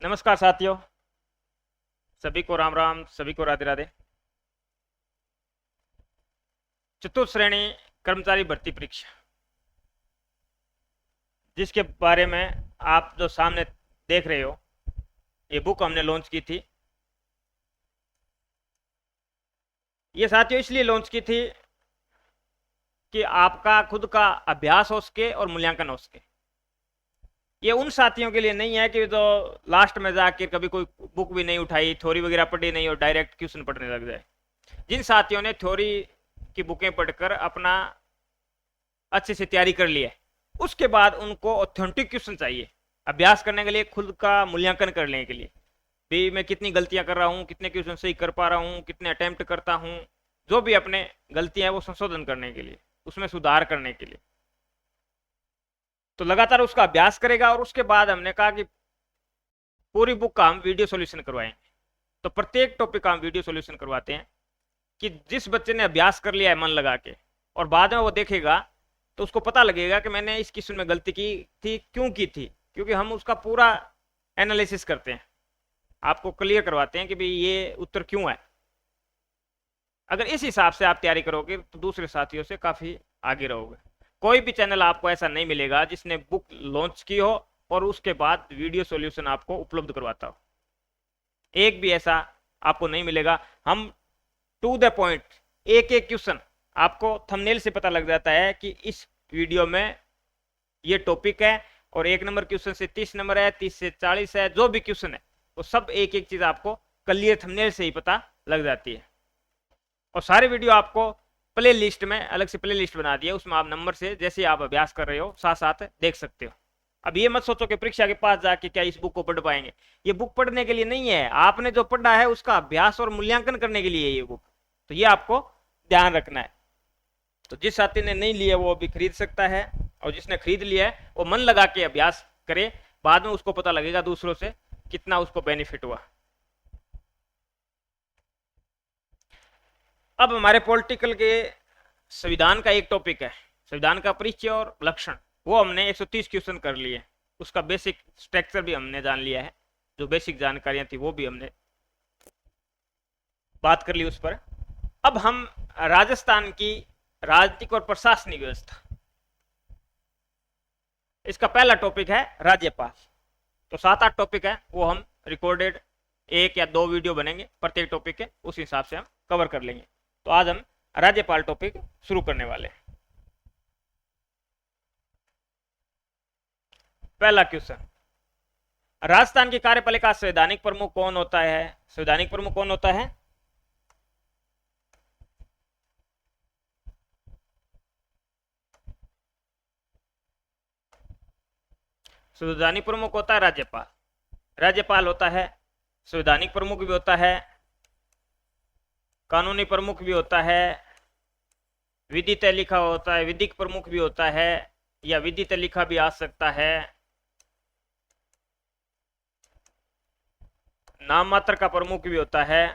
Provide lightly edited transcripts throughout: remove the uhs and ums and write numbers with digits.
नमस्कार साथियों, सभी को राम राम, सभी को राधे राधे। चतुर्थ श्रेणी कर्मचारी भर्ती परीक्षा, जिसके बारे में आप जो सामने देख रहे हो, ये बुक हमने लॉन्च की थी। ये साथियों इसलिए लॉन्च की थी कि आपका खुद का अभ्यास हो सके और मूल्यांकन हो सके। ये उन साथियों के लिए नहीं है कि जो लास्ट में जाकर कभी कोई बुक भी नहीं उठाई, थ्योरी वगैरह पढ़ी नहीं और डायरेक्ट क्वेश्चन पढ़ने लग जाए। जिन साथियों ने थ्योरी की बुकें पढ़कर अपना अच्छे से तैयारी कर ली है, उसके बाद उनको ऑथेंटिक क्वेश्चन चाहिए अभ्यास करने के लिए, खुद का मूल्यांकन करने के लिए भी मैं कितनी गलतियां कर रहा हूं, कितने क्वेश्चन सही कर पा रहा हूं, कितने अटेम्प्ट करता हूं, जो भी अपने गलतियां है वो संशोधन करने के लिए, उसमें सुधार करने के लिए। तो लगातार उसका अभ्यास करेगा। और उसके बाद हमने कहा कि पूरी बुक का हम वीडियो सॉल्यूशन करवाएंगे। तो प्रत्येक टॉपिक का हम वीडियो सॉल्यूशन करवाते हैं कि जिस बच्चे ने अभ्यास कर लिया है मन लगा के और बाद में वो देखेगा तो उसको पता लगेगा कि मैंने इस क्वेश्चन में गलती की थी, क्यों की थी, क्योंकि हम उसका पूरा एनालिसिस करते हैं, आपको क्लियर करवाते हैं कि भाई ये उत्तर क्यों है। अगर इस हिसाब से आप तैयारी करोगे तो दूसरे साथियों से काफी आगे रहोगे। कोई भी चैनल आपको ऐसा नहीं मिलेगा जिसने बुक लॉन्च की हो और उसके बाद वीडियो सॉल्यूशन आपको उपलब्ध करवाता हो। एक भी ऐसा आपको नहीं मिलेगा। हम टू द पॉइंट, एक एक क्वेश्चन आपको थंबनेल से पता लग जाता है कि इस वीडियो में ये टॉपिक है और 1 नंबर क्वेश्चन से 30 नंबर है, 30 से 40 है, जो भी क्वेश्चन है वो सब एक एक चीज आपको क्लियर थंबनेल से ही पता लग जाती है। और सारे वीडियो आपको प्ले लिस्ट में अलग से प्ले लिस्ट बना दिया, उसमें आप नंबर से जैसे आप अभ्यास कर रहे हो साथ साथ देख सकते हो। अब ये मत सोचो कि परीक्षा के पास जाके क्या इस बुक को पढ़ पाएंगे। ये बुक पढ़ने के लिए नहीं है, आपने जो पढ़ा है उसका अभ्यास और मूल्यांकन करने के लिए है ये बुक। तो ये आपको ध्यान रखना है। तो जिस साथी ने नहीं लिया वो अभी खरीद सकता है, और जिसने खरीद लिया है वो मन लगा के अभ्यास करे, बाद में उसको पता लगेगा दूसरों से कितना उसको बेनिफिट हुआ। अब हमारे पॉलिटिकल के संविधान का एक टॉपिक है, संविधान का परिचय और लक्षण। वो हमने 130 क्वेश्चन कर लिए, उसका बेसिक स्ट्रक्चर भी हमने जान लिया है, जो बेसिक जानकारियां थी वो भी हमने बात कर ली उस पर। अब हम राजस्थान की राजनीतिक और प्रशासनिक व्यवस्था, इसका पहला टॉपिक है राज्यपाल। तो 7-8 टॉपिक है, वो हम रिकॉर्डेड 1 या 2 वीडियो बनेंगे प्रत्येक टॉपिक के, उस हिसाब से हम कवर कर लेंगे। तो आज हम राज्यपाल टॉपिक शुरू करने वाले हैं। पहला क्वेश्चन, राजस्थान की कार्यपालिका संवैधानिक प्रमुख कौन होता है? संवैधानिक प्रमुख कौन होता है? संवैधानिक प्रमुख होता है राज्यपाल। राज्यपाल होता है, संवैधानिक प्रमुख भी होता है, कानूनी प्रमुख भी होता है, विधित लिखा होता है, विधिक प्रमुख भी होता है, या विधित लिखा भी आ सकता है, नाम मात्र का प्रमुख भी होता है।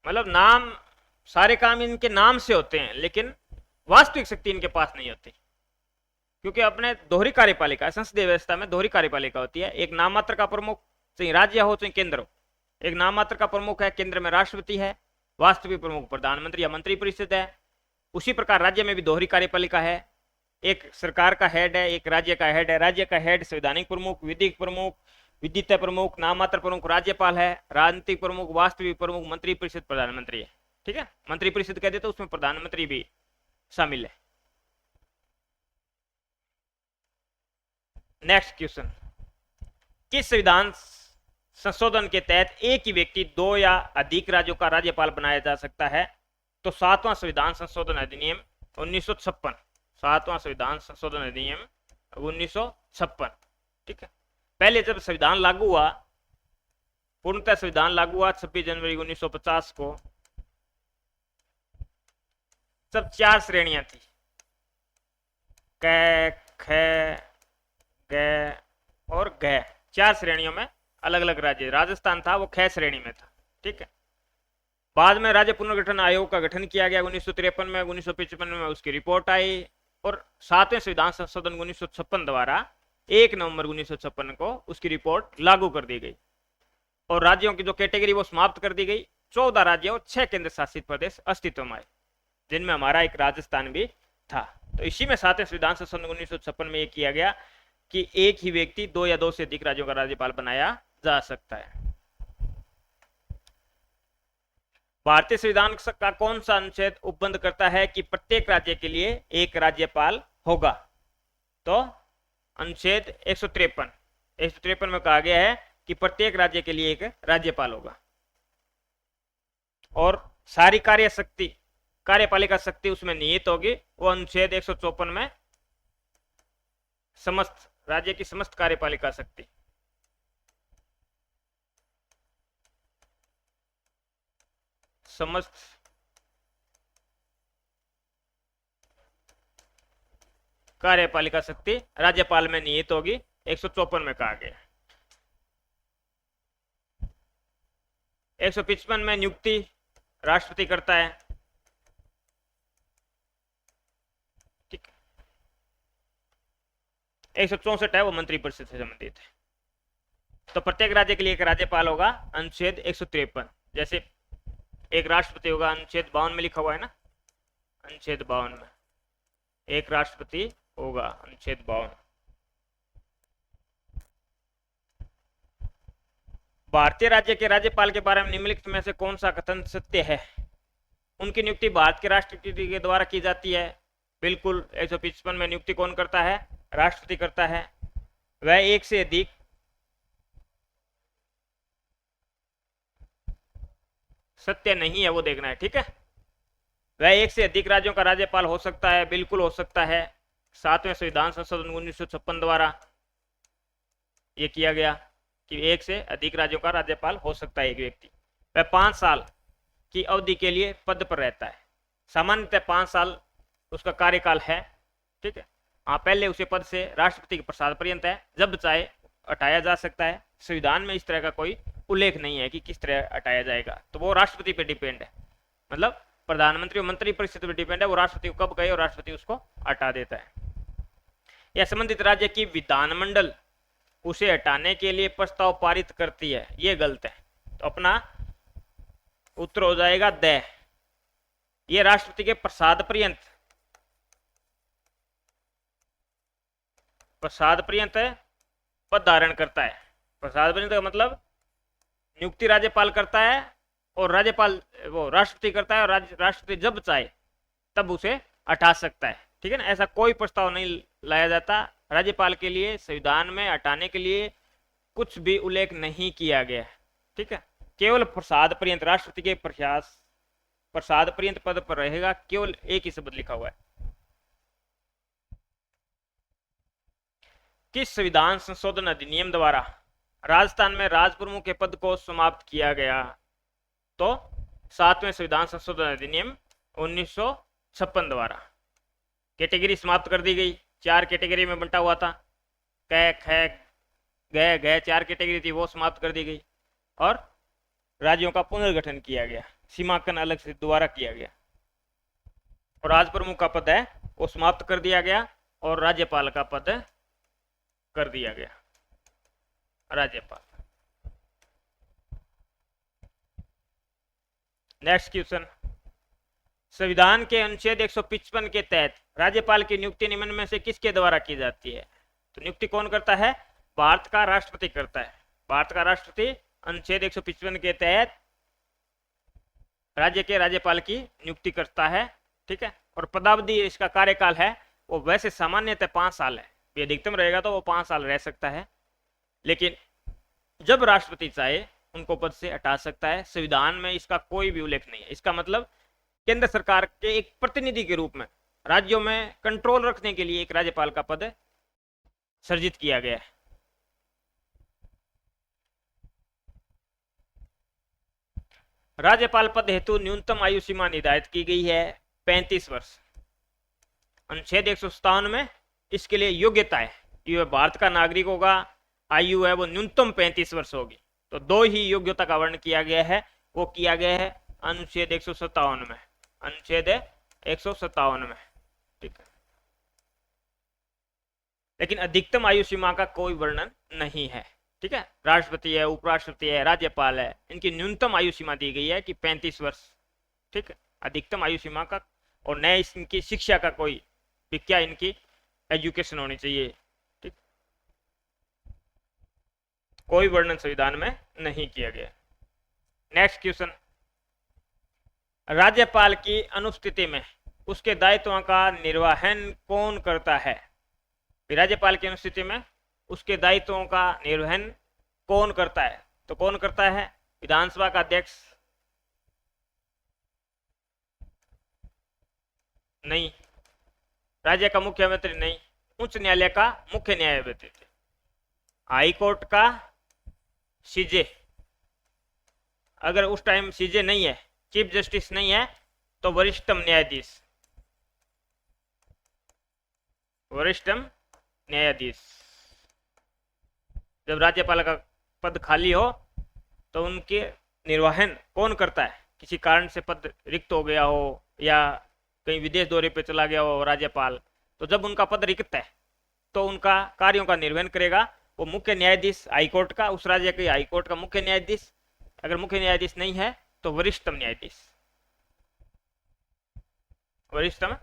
मतलब नाम, सारे काम इनके नाम से होते हैं लेकिन वास्तविक शक्ति इनके पास नहीं होती, क्योंकि अपने दोहरी कार्यपालिका, संसदीय व्यवस्था में दोहरी कार्यपालिका होती है। एक नाम मात्र का प्रमुख, चाहे राज्य हो चाहे केंद्र हो, एक नाम मात्र का प्रमुख है, केंद्र में राष्ट्रपति है, वास्तविक प्रमुख प्रधानमंत्री या मंत्रिपरिषद है। उसी प्रकार राज्य में भी दोहरी कार्यपालिका है, एक सरकार का हेड है, एक राज्य का हेड है। राज्य का हेड संवैधानिक प्रमुख, विधिक प्रमुख, विद्युत प्रमुख, नाम मात्र प्रमुख राज्यपाल है, राजनीतिक प्रमुख, वास्तविक प्रमुख मंत्रिपरिषद प्रधानमंत्री है। ठीक है, मंत्रिपरिषद कह देते उसमें प्रधानमंत्री भी शामिल है। नेक्स्ट क्वेश्चन, किस संविधान संशोधन के तहत एक ही व्यक्ति 2 या अधिक राज्यों का राज्यपाल बनाया जा सकता है? तो 7वां संविधान संशोधन अधिनियम 1956, 7वां संविधान संशोधन अधिनियम 1956। ठीक है, पहले जब संविधान लागू हुआ, पूर्णतः संविधान लागू हुआ 26 जनवरी 1950 को, सब 4 श्रेणियां थी, क, ख, ग और ग। 4 श्रेणियों में अलग अलग राज्य, राजस्थान था वो ख श्रेणी में था। ठीक है, बाद में राज्य पुनर्गठन आयोग का गठन किया गया 1953 में, 1955 में उसकी रिपोर्ट आई, और 7वें संविधान संशोधन 1956 द्वारा 1 नवंबर 1956 को उसकी रिपोर्ट लागू कर दी गई और राज्यों की जो कैटेगरी वो समाप्त कर दी गई। 14 राज्य और 6 केंद्र शासित प्रदेश अस्तित्व में आए, जिनमें हमारा एक राजस्थान भी था। तो इसी में 7वें संविधान संशोधन 1956 में यह किया गया कि एक ही व्यक्ति 2 या 2 से अधिक राज्यों का राज्यपाल बनाया जा सकता है। भारतीय संविधान का कौन सा अनुच्छेद उपबंध करता है कि प्रत्येक राज्य के लिए एक राज्यपाल होगा? तो अनुच्छेद 153 में कहा गया है कि प्रत्येक राज्य के लिए एक राज्यपाल होगा और सारी कार्यपालिका शक्ति उसमें निहित होगी। वो अनुच्छेद 154 में समस्त राज्य की समस्त कार्यपालिका शक्ति, समस्त कार्यपालिका शक्ति राज्यपाल में निहित होगी, 154 में कहा गया। 155 में नियुक्ति राष्ट्रपति करता है, ठीक। 164 है वो मंत्रिपरिषद से संबंधित है। तो प्रत्येक राज्य के लिए एक राज्यपाल होगा, अनुच्छेद 153। जैसे एक राष्ट्रपति होगा, अनुच्छेद 52 में लिखा हुआ है ना, अनुच्छेद 52 में एक राष्ट्रपति होगा, अनुच्छेद 52। भारतीय राज्य के राज्यपाल के बारे में निम्नलिखित में से कौन सा कथन सत्य है? उनकी नियुक्ति भारत के राष्ट्रपति के द्वारा की जाती है। बिल्कुल। 155 में नियुक्ति कौन करता है? राष्ट्रपति करता है। वह एक से अधिक सत्य नहीं है, वो देखना है, ठीक है। वह एक से अधिक राज्यों का राज्यपाल हो सकता है, बिल्कुल हो सकता है। 7वें संविधान संशोधन 1956 द्वारा यह किया गया कि एक से अधिक राज्यों का राज्यपाल हो सकता है एक व्यक्ति। वह 5 साल की अवधि के लिए पद पर रहता है। सामान्यतः 5 साल उसका कार्यकाल है, ठीक है। हाँ, पहले उसे पद से राष्ट्रपति के प्रसाद पर्यंत है, जब चाहे हटाया जा सकता है। संविधान में इस तरह का कोई उल्लेख नहीं है कि किस तरह हटाया जाएगा, तो वो राष्ट्रपति पे डिपेंड है। मतलब प्रधानमंत्री और मंत्रिपरिषद पे डिपेंड है, वो राष्ट्रपति को कब कहे और राष्ट्रपति उसको हटा देता है। या संबंधित राज्य की विधानमंडल उसे हटाने के लिए प्रस्ताव पारित करती है, ये गलत है। तो अपना उत्तर हो जाएगा द। ये राष्ट्रपति के प्रसाद पर्यंत पद धारण करता है। प्रसाद पर्यंत का मतलब नियुक्ति राज्यपाल करता है और राज्यपाल वो राष्ट्रपति करता है, और राष्ट्रपति जब चाहे तब उसे हटा सकता है, ठीक है ना। ऐसा कोई प्रस्ताव नहीं लाया जाता राज्यपाल के लिए। संविधान में हटाने के लिए कुछ भी उल्लेख नहीं किया गया है, ठीक है। केवल प्रसाद पर्यंत, राष्ट्रपति के प्रसाद पर्यंत पद पर रहेगा, केवल एक ही शब्द लिखा हुआ है। किस संविधान संशोधन अधिनियम द्वारा राजस्थान में राजप्रमुख के पद को समाप्त किया गया? तो 7वें संविधान संशोधन अधिनियम 1956 द्वारा कैटेगरी समाप्त कर दी गई। 4 कैटेगरी में बंटा हुआ था, क ख ग 4 कैटेगरी थी, वो समाप्त कर दी गई और राज्यों का पुनर्गठन किया गया, सीमांकन अलग से दोबारा किया गया और राजप्रमुख का पद है वो समाप्त कर दिया गया और राज्यपाल का पद कर दिया गया। राज्यपाल। नेक्स्ट क्वेश्चन, संविधान के अनुच्छेद 155 के तहत राज्यपाल की नियुक्ति निम्न में से किसके द्वारा की जाती है? तो नियुक्ति कौन करता है? भारत का राष्ट्रपति करता है। भारत का राष्ट्रपति अनुच्छेद 155 के तहत राज्य के राज्यपाल की नियुक्ति करता है, ठीक है। और पदावधि इसका कार्यकाल है वो वैसे सामान्यतः 5 साल है, अधिकतम रहेगा तो वो 5 साल रह सकता है, लेकिन जब राष्ट्रपति चाहे उनको पद से हटा सकता है। संविधान में इसका कोई भी उल्लेख नहीं है। इसका मतलब केंद्र सरकार के एक प्रतिनिधि के रूप में राज्यों में कंट्रोल रखने के लिए एक राज्यपाल का पद सृजित किया गया है। राज्यपाल पद हेतु न्यूनतम आयु सीमा निर्धारित की गई है 35 वर्ष। अनुच्छेद 157 में इसके लिए योग्यता है, यह भारत का नागरिक होगा, आयु है वो न्यूनतम 35 वर्ष होगी। तो 2 ही योग्यता का वर्णन किया गया है, वो किया गया है अनुच्छेद 157 में, अनुच्छेद 157 में, ठीक है। लेकिन अधिकतम आयु सीमा का कोई वर्णन नहीं है। ठीक है, राष्ट्रपति है, उपराष्ट्रपति है, राज्यपाल है, इनकी न्यूनतम आयु सीमा दी गई है कि 35 वर्ष। ठीक है, अधिकतम आयु सीमा का, और न इनकी शिक्षा का कोई भी, क्या इनकी एजुकेशन होनी चाहिए, ठीक, कोई वर्णन संविधान में नहीं किया गया। नेक्स्ट क्वेश्चन, राज्यपाल की अनुपस्थिति में उसके दायित्वों का निर्वहन कौन करता है? राज्यपाल की अनुपस्थिति में उसके दायित्वों का निर्वहन कौन करता है? तो कौन करता है? विधानसभा का अध्यक्ष? नहीं। राज्य का मुख्यमंत्री? नहीं। उच्च न्यायालय का मुख्य न्यायाधीश? हाई कोर्ट का सीजे? अगर उस टाइम सीजे नहीं है, चीफ जस्टिस नहीं है, तो वरिष्ठतम न्यायाधीश। वरिष्ठतम न्यायाधीश। जब राज्यपाल का पद खाली हो तो उनके निर्वहन कौन करता है? किसी कारण से पद रिक्त हो गया हो या कहीं विदेश दौरे पे चला गया हो राज्यपाल, तो जब उनका पद रिक्त है तो उनका कार्यों का निर्वहन करेगा वो मुख्य न्यायाधीश हाईकोर्ट का, उस राज्य के हाईकोर्ट का मुख्य न्यायाधीश। अगर मुख्य न्यायाधीश नहीं है तो वरिष्ठतम न्यायाधीश, वरिष्ठतम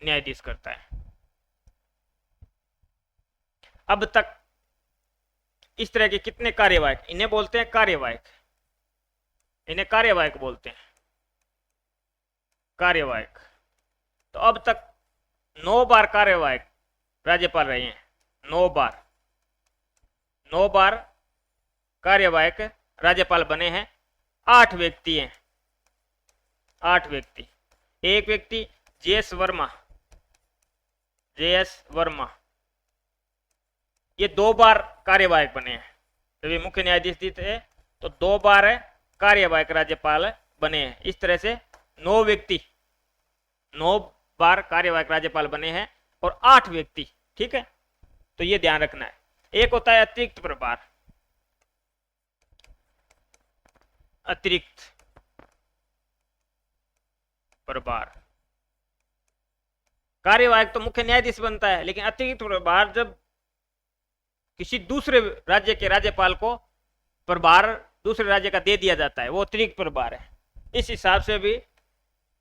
न्यायाधीश करता है। अब तक इस तरह के कितने कार्यवाहक, इन्हें बोलते हैं कार्यवाहक, इन्हें कार्यवाहक बोलते हैं, कार्यवाहक। तो अब तक 9 बार कार्यवाहक राज्यपाल रहे हैं, 9 बार, 9 बार कार्यवाहक राज्यपाल बने हैं। 8 व्यक्ति हैं, 8 व्यक्ति। एक व्यक्ति जेएस वर्मा, जेएस वर्मा, ये 2 बार कार्यवाहक बने हैं। जब ये मुख्य न्यायाधीश थे तो 2 बार कार्यवाहक राज्यपाल बने हैं। इस तरह से 9 व्यक्ति 9 बार कार्यवाहक राज्यपाल बने हैं और 8 व्यक्ति। ठीक है, तो ये ध्यान रखना है। एक होता है अतिरिक्त प्रभार, अतिरिक्त प्रभार। कार्यवाहक तो मुख्य न्यायाधीश बनता है, लेकिन अतिरिक्त प्रभार जब किसी दूसरे राज्य के राज्यपाल को प्रभार दूसरे राज्य का दे दिया जाता है, वो अतिरिक्त प्रभार है। इस हिसाब से भी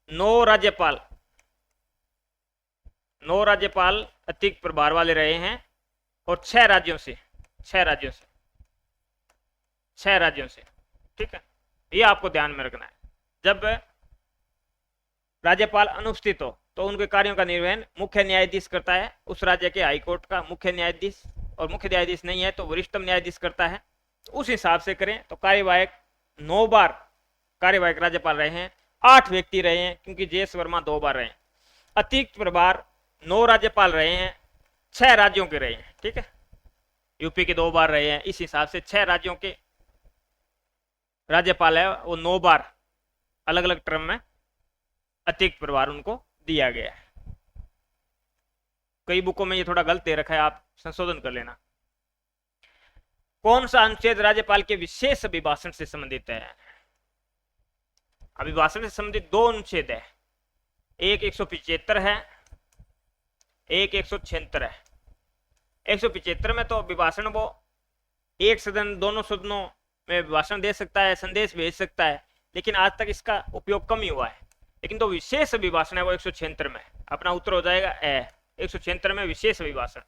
9 राज्यपाल अतिरिक्त प्रभार वाले रहे हैं और 6 राज्यों से, 6 राज्यों से, 6 राज्यों से। ठीक है, ये आपको ध्यान में रखना है। जब राज्यपाल अनुपस्थित हो तो उनके कार्यों का निर्वहन मुख्य न्यायाधीश करता है, उस राज्य के हाईकोर्ट का मुख्य न्यायाधीश, और मुख्य न्यायाधीश नहीं है तो वरिष्ठतम न्यायाधीश करता है। तो उस हिसाब से करें तो कार्यवाहक 9 बार कार्यवाहक राज्यपाल रहे हैं, 8 व्यक्ति रहे हैं क्योंकि जेएस वर्मा 2 बार रहे हैं। अतिरिक्त प्रभार 9 राज्यपाल रहे हैं, 6 राज्यों के रहे हैं। ठीक है, यूपी के 2 बार रहे हैं। इस हिसाब से 6 राज्यों के राज्यपाल है वो 9 बार अलग अलग टर्म में अतिरिक्त प्रभार उनको दिया गया है। कई बुकों में ये थोड़ा गलत दे रखा है, आप संशोधन कर लेना। कौन सा अनुच्छेद राज्यपाल के विशेष अभिभाषण से संबंधित है? अभिभाषण से संबंधित 2 अनुच्छेद है, एक 175 है, एक 176 है। 175 में तो अभिभाषण वो एक सदन, दोनों सदनों में भाषण दे सकता है, संदेश भेज सकता है, लेकिन आज तक इसका उपयोग कम ही हुआ है। लेकिन तो विशेष अभिभाषण है वो 176 में। अपना उत्तर हो जाएगा ए। 176 में विशेष अभिभाषण,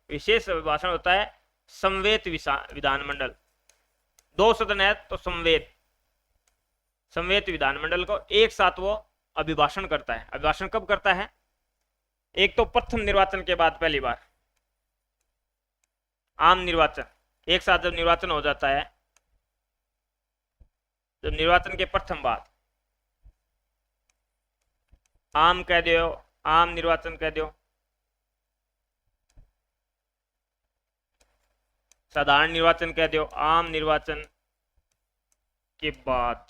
विशेष अभिभाषण होता है समवेत विधानमंडल। 2 सदन है तो समवेत विधानमंडल को एक साथ वो अभिभाषण करता है। अभिभाषण कब करता है? एक तो प्रथम निर्वाचन के बाद पहली बार, आम निर्वाचन, एक साथ जब निर्वाचन हो जाता है, जब निर्वाचन के प्रथम बाद, आम कह दो, आम निर्वाचन कह दो, साधारण निर्वाचन कह दो, आम निर्वाचन के बाद,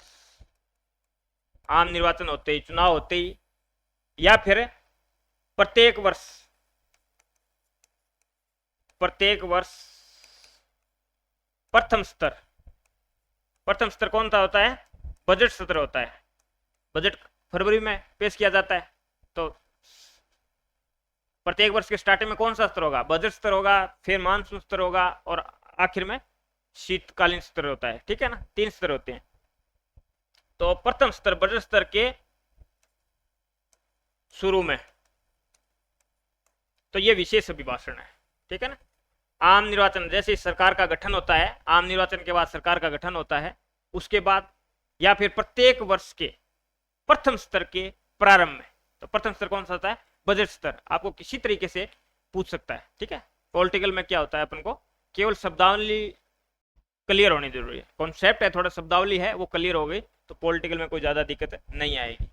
आम निर्वाचन होते ही, चुनाव होते ही, या फिर प्रत्येक वर्ष प्रथम स्तर कौन सा होता है? बजट सत्र होता है। बजट फरवरी में पेश किया जाता है, तो प्रत्येक वर्ष के स्टार्टिंग में कौन सा स्तर होगा? बजट स्तर होगा, फिर मानसून स्तर होगा और आखिर में शीतकालीन स्तर होता है, ठीक है ना, 3 स्तर होते हैं। तो प्रथम स्तर बजट स्तर के शुरू में तो ये विशेष अभिभाषण है, ठीक है ना। आम निर्वाचन, जैसे सरकार का गठन होता है, आम निर्वाचन के बाद सरकार का गठन होता है, उसके बाद या फिर प्रत्येक वर्ष के प्रथम स्तर के प्रारंभ में, तो प्रथम स्तर कौन सा होता है? बजट स्तर। आपको किसी तरीके से पूछ सकता है, ठीक है। पॉलिटिकल में क्या होता है, अपन को केवल शब्दावली क्लियर होनी जरूरी है, कॉन्सेप्ट है थोड़ा, शब्दावली है वो क्लियर हो गई तो पॉलिटिकल में कोई ज्यादा दिक्कत नहीं आएगी।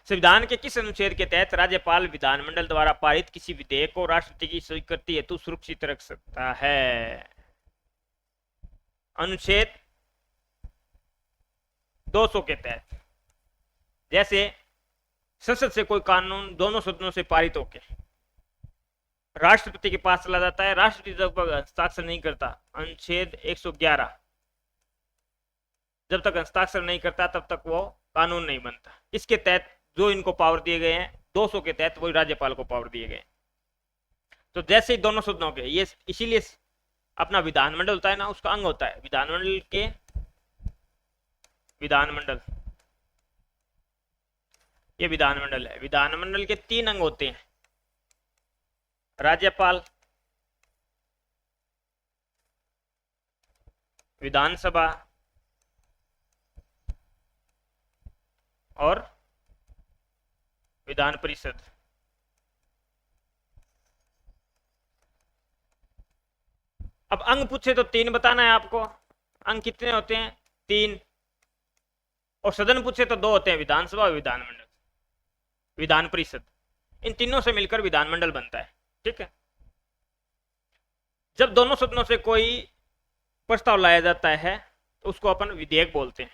संविधान के किस अनुच्छेद के तहत राज्यपाल विधानमंडल द्वारा पारित किसी विधेयक को राष्ट्रपति की स्वीकृति हेतु सुरक्षित रख सकता है? अनुच्छेद 200 के तहत। जैसे संसद से कोई कानून दोनों सदनों से पारित होके राष्ट्रपति के पास चला जाता है, राष्ट्रपति जब तक हस्ताक्षर नहीं करता, अनुच्छेद 111, जब तक हस्ताक्षर नहीं करता तब तक वो कानून नहीं बनता। इसके तहत जो इनको पावर दिए गए हैं 200 के तहत, वही राज्यपाल को पावर दिए गए। तो जैसे ही दोनों सदनों के, ये इसीलिए अपना विधानमंडल होता है ना, उसका अंग होता है विधानमंडल के, विधानमंडल, ये विधानमंडल है। विधानमंडल के 3 अंग होते हैं, राज्यपाल, विधानसभा और विधान परिषद। अब अंग पूछे तो 3 बताना है आपको। अंग कितने होते हैं? 3। और सदन पूछे तो 2 होते हैं, विधानसभा और विधानमंडल, विधान परिषद। इन तीनों से मिलकर विधानमंडल बनता है, ठीक है। जब दोनों सदनों से कोई प्रस्ताव लाया जाता है तो उसको अपन विधेयक बोलते हैं,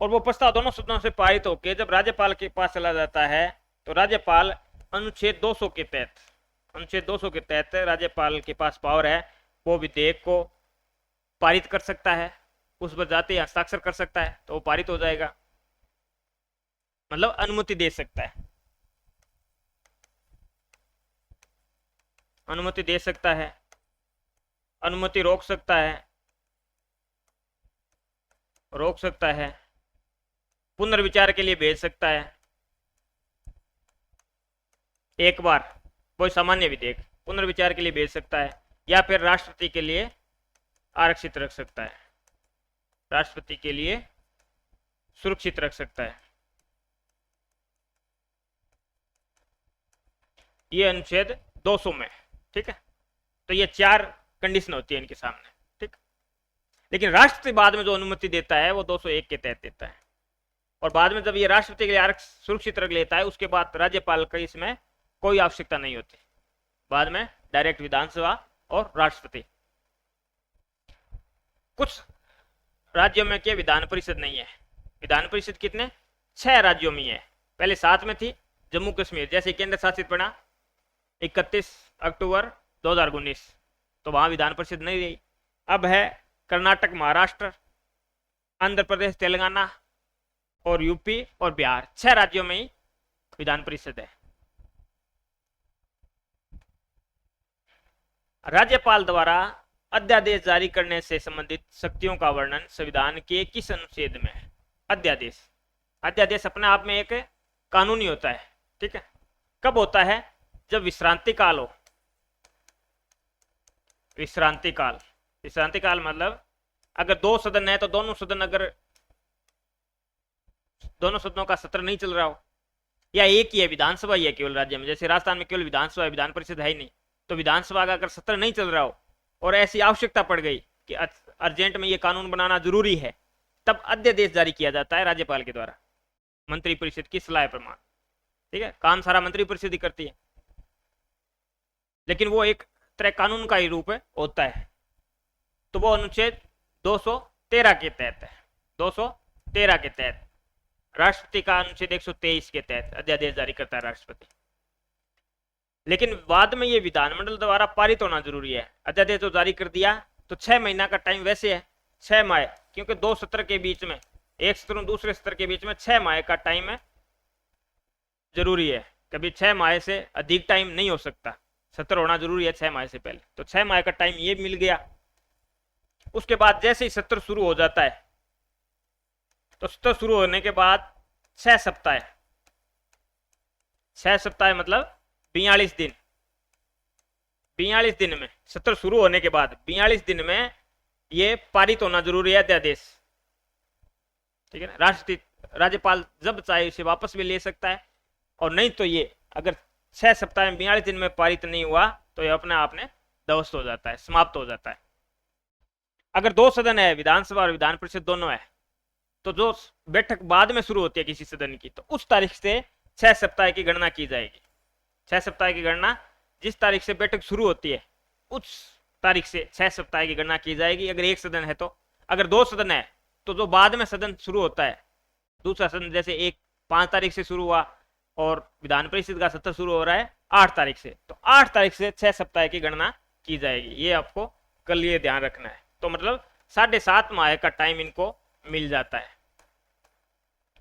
और वो प्रस्ताव दोनों सदनों से पारित होकर जब राज्यपाल के पास चला जाता है तो राज्यपाल अनुच्छेद 200 के तहत, अनुच्छेद 200 के तहत राज्यपाल के पास पावर है, वो विधेयक को पारित कर सकता है, उस पर जाते ही हस्ताक्षर कर सकता है तो वो पारित हो जाएगा, मतलब अनुमति दे सकता है, अनुमति दे सकता है, अनुमति रोक सकता है, रोक सकता है, पुनर्विचार के लिए भेज सकता है। एक बार कोई सामान्य विधेयक पुनर्विचार के लिए भेज सकता है, या फिर राष्ट्रपति के लिए आरक्षित रख सकता है, राष्ट्रपति के लिए सुरक्षित रख सकता है। ये अनुच्छेद 200 में, ठीक है। तो ये 4 कंडीशन होती है इनके सामने, ठीक। लेकिन राष्ट्रपति बाद में जो अनुमति देता है वो 201 के तहत देता है, और बाद में जब ये राष्ट्रपति के लिए आरक्षित सुरक्षित रख लेता है उसके बाद राज्यपाल का इसमें कोई आवश्यकता नहीं होती, बाद में डायरेक्ट विधानसभा और राष्ट्रपति। कुछ राज्यों में क्या विधान परिषद नहीं है। विधान परिषद कितने? 6 राज्यों में है। पहले 7 में थी, जम्मू कश्मीर जैसे केंद्र शासित बना 31 अक्टूबर 2019, तो वहां विधान परिषद नहीं रही। अब है कर्नाटक, महाराष्ट्र, आंध्र प्रदेश, तेलंगाना और यूपी और बिहार, 6 राज्यों में ही विधान परिषद है। राज्यपाल द्वारा अध्यादेश जारी करने से संबंधित शक्तियों का वर्णन संविधान के किस अनुच्छेद में है? अध्यादेश, अध्यादेश अपने आप में एक कानूनी होता है, ठीक है। कब होता है? जब विश्रांति काल हो। विश्रांति काल, विश्रांति काल मतलब अगर 2 सदन है तो दोनों सदन, अगर दोनों सदनों का सत्र नहीं चल रहा हो, या एक ही है विधानसभा ही है केवल राज्य में, जैसे राजस्थान में केवल विधानसभा है, विधान परिषद है ही नहीं, तो विधानसभा का अगर सत्र नहीं चल रहा हो और ऐसी आवश्यकता पड़ गई कि अर्जेंट में ये कानून बनाना जरूरी है, तब अध्यादेश जारी किया जाता है राज्यपाल के द्वारा, मंत्री परिषद की सलाह प्रमाण, ठीक है। काम सारा मंत्री परिषद ही करती है, लेकिन वो एक तरह कानून का ही रूप होता है। तो वो अनुच्छेद 213 के तहत है, 213 के तहत। राष्ट्रपति का अनुच्छेद 123 के तहत अध्यादेश जारी करता है राष्ट्रपति। लेकिन बाद में ये विधानमंडल द्वारा पारित होना जरूरी है। अध्यादेश तो जारी कर दिया तो 6 महीना का टाइम वैसे है, 6 माह, क्योंकि 2 सत्र के बीच में, एक सत्र और दूसरे सत्र के बीच में 6 माह का टाइम है जरूरी है, कभी 6 माह से अधिक टाइम नहीं हो सकता, सत्र होना जरूरी है 6 माह से पहले। तो 6 माह का टाइम ये मिल गया। उसके बाद जैसे ही सत्र शुरू हो जाता है, तो सत्र शुरू होने के बाद 6 सप्ताह, 6 सप्ताह मतलब 42 दिन, 42 दिन में, सत्र शुरू होने के बाद 42 दिन में ये पारित होना जरूरी है अध्यादेश, ठीक है ना। राष्ट्रपति राज्यपाल जब चाहे इसे वापस भी ले सकता है, और नहीं तो ये अगर 6 सप्ताह में 42 दिन में पारित नहीं हुआ तो ये अपने आप में ध्वस्त हो जाता है, समाप्त हो जाता है। अगर 2 सदन है, विधानसभा और विधान परिषद दोनों है, तो जो बैठक बाद में शुरू होती है किसी सदन की, तो उस तारीख से 6 सप्ताह की गणना की जाएगी। 6 सप्ताह की गणना जिस तारीख से बैठक शुरू होती है उस तारीख से 6 सप्ताह की गणना की जाएगी। अगर एक सदन है तो, अगर 2 सदन है तो जो बाद में सदन शुरू होता है, दूसरा सदन जैसे एक 5 तारीख से शुरू हुआ और विधान परिषद का सत्र शुरू हो रहा है 8 तारीख से, तो 8 तारीख से 6 सप्ताह की गणना की जाएगी। ये आपको कल ये ध्यान रखना है। तो मतलब 7.5 माह का टाइम इनको मिल जाता है,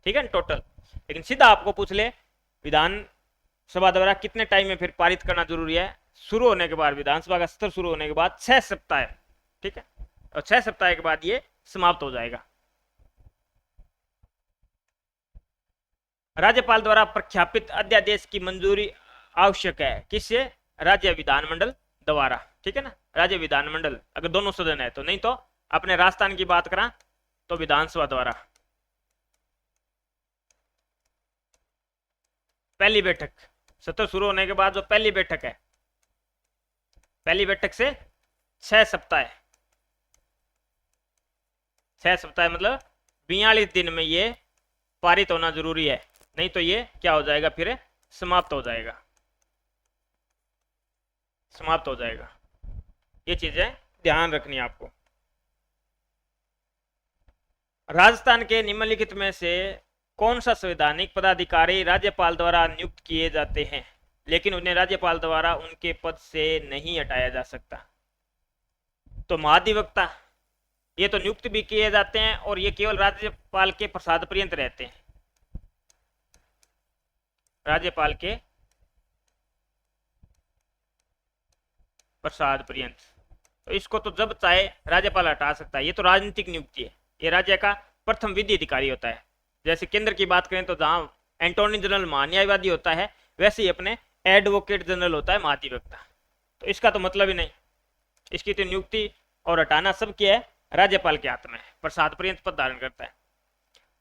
ठीक है टोटल। लेकिन सीधा आपको पूछ ले विधानसभा द्वारा कितने टाइम में फिर पारित करना जरूरी है, शुरू होने के बाद, विधानसभा का सत्र शुरू होने के बाद 6 सप्ताह, ठीक है, और 6 सप्ताह के बाद ये समाप्त हो जाएगा। राज्यपाल द्वारा प्रख्यापित अध्यादेश की मंजूरी आवश्यक है, किससे? राज्य विधानमंडल द्वारा, ठीक है ना, राज्य विधानमंडल अगर दोनों सदन है तो, नहीं तो अपने राजस्थान की बात करा तो विधानसभा द्वारा। पहली बैठक, सत्र शुरू होने के बाद जो पहली बैठक है, पहली बैठक से 6 सप्ताह, 6 सप्ताह मतलब 42 दिन में ये पारित होना जरूरी है, नहीं तो ये क्या हो जाएगा, फिर समाप्त हो जाएगा, समाप्त हो जाएगा। ये चीजें ध्यान रखनी है आपको। राजस्थान के निम्नलिखित में से कौन सा संवैधानिक पदाधिकारी राज्यपाल द्वारा नियुक्त किए जाते हैं लेकिन उन्हें राज्यपाल द्वारा उनके पद से नहीं हटाया जा सकता? तो महाधिवक्ता, ये तो नियुक्त भी किए जाते हैं और ये केवल राज्यपाल के प्रसाद पर्यंत रहते हैं, राज्यपाल के प्रसाद पर्यंत। तो इसको तो जब चाहे राज्यपाल हटा सकता है। ये तो राजनीतिक नियुक्ति है, ये राज्य का प्रथम विधि अधिकारी होता है। जैसे केंद्र की बात करें तो जहां एंटोनी जनरल महान्यायवादी होता है, वैसे ही अपने एडवोकेट जनरल होता है महाधिवक्ता। तो इसका तो मतलब ही नहीं, इसकी तो नियुक्ति और हटाना सब क्या है, राज्यपाल के हाथ में है, प्रसाद पर्यंत पद धारण करता है।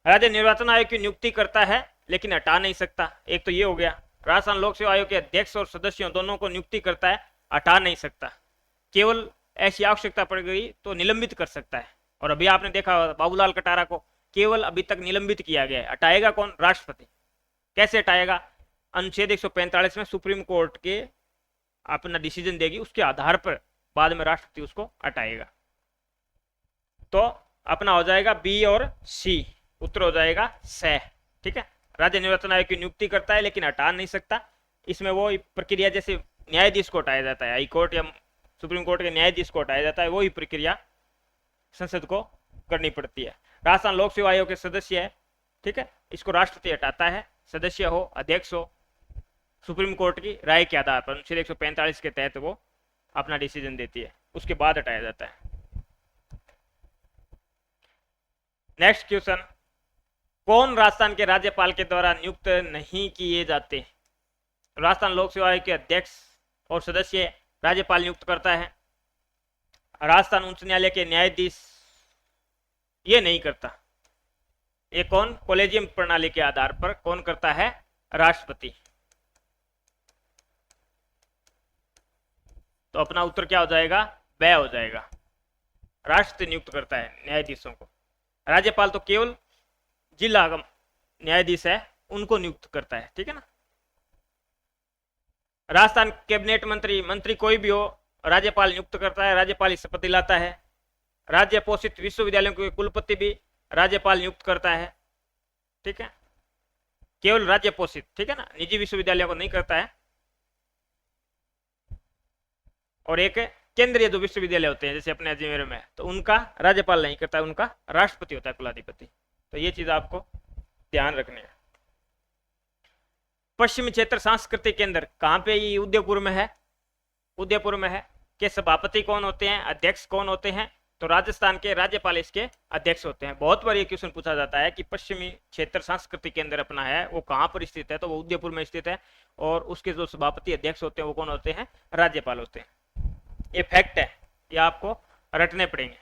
राज्य निर्वाचन आयोग की नियुक्ति करता है लेकिन हटा नहीं सकता, एक तो ये हो गया। राजस्थान लोक सेवा आयोग के अध्यक्ष और सदस्यों दोनों को नियुक्ति करता है, हटा नहीं सकता, केवल ऐसी आवश्यकता पड़ गई तो निलंबित कर सकता है। और अभी आपने देखा बाबूलाल कटारा को केवल अभी तक निलंबित किया गया है, हटाएगा कौन? राष्ट्रपति। कैसे हटाएगा? अनुच्छेद 145 में सुप्रीम कोर्ट के अपना डिसीजन देगी, उसके आधार पर बाद में राष्ट्रपति उसको हटाएगा। तो अपना हो जाएगा बी और सी, उत्तर हो जाएगा स, ठीक है। राज्य निर्वाचन आयोग की नियुक्ति करता है लेकिन हटा नहीं सकता। इसमें वो प्रक्रिया जैसे न्यायाधीश को हटाया जाता है, हाई कोर्ट या सुप्रीम कोर्ट के न्यायाधीश को हटाया जाता है, वही प्रक्रिया संसद को करनी पड़ती है। राजस्थान लोक सेवा आयोग के सदस्य है, ठीक है, इसको राष्ट्रपति हटाता है, सदस्य हो, अध्यक्ष हो, सुप्रीम कोर्ट की राय के आधार पर अनुच्छेद 145 के तहत वो अपना डिसीजन देती है, उसके बाद हटाया जाता है। नेक्स्ट क्वेश्चन, कौन राजस्थान के राज्यपाल के द्वारा नियुक्त नहीं किए जाते? राजस्थान लोक सेवा आयोग के अध्यक्ष और सदस्य राज्यपाल नियुक्त करता है। राजस्थान उच्च न्यायालय के न्यायाधीश ये नहीं करता। ये कौन? कॉलेजियम प्रणाली के आधार पर कौन करता है? राष्ट्रपति। तो अपना उत्तर क्या हो जाएगा? ब हो जाएगा। राष्ट्रपति नियुक्त करता है न्यायाधीशों को। राज्यपाल तो केवल जिला न्यायाधीश है, उनको नियुक्त करता है, ठीक है ना। राजस्थान कैबिनेट मंत्री कोई भी हो, राज्यपाल नियुक्त करता है, राज्यपाल ही शपथ दिलाता है। राज्य पोषित विश्वविद्यालयों के कुलपति भी राज्यपाल नियुक्त करता है, ठीक है, केवल राज्य पोषित, ठीक है ना, निजी विश्वविद्यालयों को नहीं करता है। और एक केंद्रीय जो विश्वविद्यालय होते हैं जैसे अपने अजमेर में, तो उनका राज्यपाल नहीं करता है, उनका राष्ट्रपति होता है, कुलाधिपति। तो ये चीज आपको ध्यान रखनी है। पश्चिमी क्षेत्र सांस्कृतिक केंद्र कहाँ पे? ये उदयपुर में है, उदयपुर में है। के सभापति कौन होते हैं, अध्यक्ष कौन होते हैं? तो राजस्थान के राज्यपाल इसके अध्यक्ष होते हैं। बहुत बार ये क्वेश्चन पूछा जाता है कि पश्चिमी क्षेत्र सांस्कृतिक केंद्र अपना है वो कहाँ पर स्थित है, तो वो उदयपुर में स्थित है, और उसके जो सभापति अध्यक्ष होते हैं वो कौन होते हैं? राज्यपाल होते हैं। ये फैक्ट है, ये आपको रटने पड़ेंगे।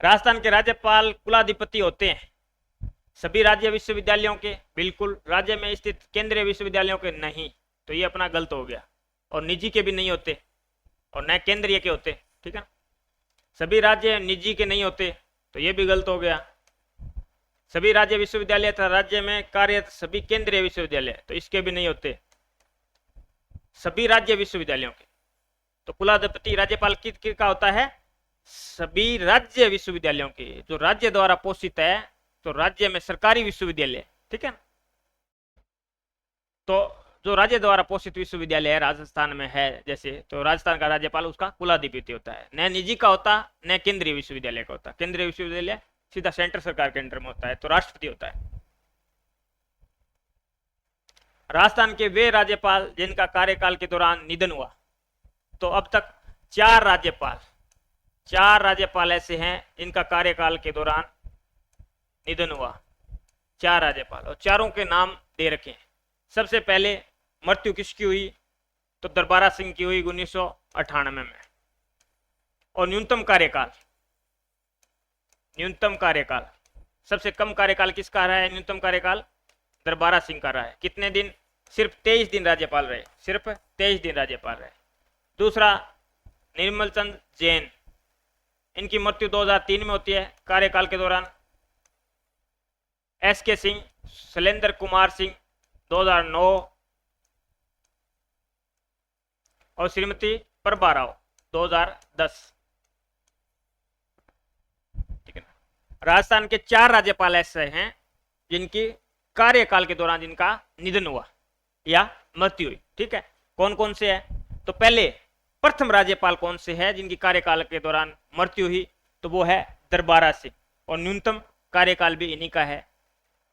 राजस्थान के राज्यपाल कुलाधिपति होते हैं सभी राज्य विश्वविद्यालयों के, बिल्कुल। राज्य में स्थित केंद्रीय विश्वविद्यालयों के नहीं, तो ये अपना गलत हो गया। और निजी के भी नहीं होते और न केंद्रीय के होते, ठीक है। सभी राज्य निजी के नहीं होते, तो ये भी गलत हो गया। सभी राज्य विश्वविद्यालय तथा राज्य में कार्यरत सभी केंद्रीय विश्वविद्यालय, तो इसके भी नहीं होते। सभी राज्य विश्वविद्यालयों के, तो कुलाधिपति राज्यपाल किसका होता है? सभी राज्य विश्वविद्यालयों के, जो राज्य द्वारा पोषित है, तो राज्य में सरकारी विश्वविद्यालय, ठीक है। तो जो राज्य द्वारा पोषित विश्वविद्यालय है राजस्थान में है जैसे, तो राजस्थान का राज्यपाल उसका कुलाधिपति होता है। न निजी का होता, न केंद्रीय विश्वविद्यालय का होता। केंद्रीय विश्वविद्यालय सीधा सेंटर सरकार के अंडर में होता है, तो राष्ट्रपति होता है। राजस्थान के वे राज्यपाल जिनका कार्यकाल के दौरान निधन हुआ, तो अब तक 4 राज्यपाल ऐसे हैं जिनका कार्यकाल के दौरान निधन हुआ। 4 राज्यपाल, और चारों के नाम दे रखे हैं। सबसे पहले मृत्यु किसकी हुई? तो दरबारा सिंह की हुई 1998 में। और न्यूनतम कार्यकाल सबसे कम कार्यकाल किसका रहा है? न्यूनतम कार्यकाल दरबारा सिंह का रहा है। कितने दिन? सिर्फ 23 दिन राज्यपाल रहे, सिर्फ 23 दिन राज्यपाल रहे। दूसरा निर्मल चंद जैन, इनकी मृत्यु 2003 में होती है कार्यकाल के दौरान। SK सिंह, शैलेंद्र कुमार सिंह 2009, और श्रीमती प्रभा राव 2010, ठीक है ना। राजस्थान के 4 राज्यपाल ऐसे हैं जिनकी कार्यकाल के दौरान जिनका निधन हुआ या मृत्यु हुई, ठीक है। कौन कौन से है? तो पहले प्रथम राज्यपाल कौन से है जिनकी कार्यकाल के दौरान मृत्यु हुई? तो वो है दरबारा सिंह, और न्यूनतम कार्यकाल भी इन्हीं का है।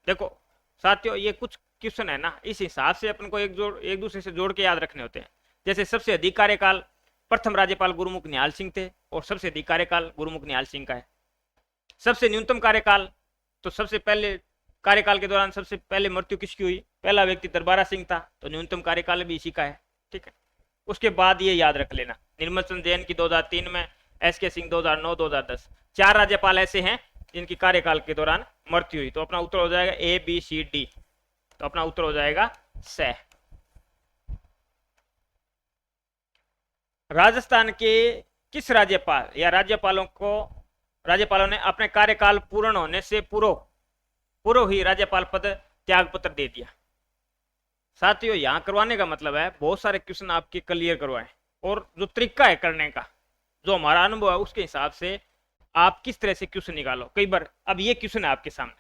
देखो साथियों, ये कुछ क्वेश्चन है ना, इस हिसाब से अपन को एक दूसरे से जोड़ के याद रखने होते हैं। जैसे सबसे अधिक कार्यकाल प्रथम राज्यपाल गुरुमुख निहाल सिंह थे, और सबसे अधिक कार्यकाल गुरुमुख निहाल सिंह का है। सबसे न्यूनतम कार्यकाल, तो सबसे पहले कार्यकाल के दौरान सबसे पहले मृत्यु किसकी हुई? पहला व्यक्ति दरबारा सिंह था, तो न्यूनतम कार्यकाल भी इसी का है, ठीक है। उसके बाद ये याद रख लेना, निर्मल चंद जैन की 2003 में, SK सिंह 2009, 2010। 4 राज्यपाल ऐसे हैं जिनकी कार्यकाल के दौरान मृत्यु हुई। तो अपना उत्तर हो जाएगा ABCD, तो अपना उत्तर हो जाएगा स। राजस्थान के किस राज्यपाल या राज्यपालों ने अपने कार्यकाल पूर्ण होने से पूर्व ही राज्यपाल पद त्याग पत्र दे दिया? साथियों, यहां करवाने का मतलब है बहुत सारे क्वेश्चन आपके क्लियर करवाएं, और जो तरीका है करने का, जो हमारा अनुभव है उसके हिसाब से आप किस तरह से क्वेश्चन निकालो। कई बार अब ये क्वेश्चन है आपके सामने,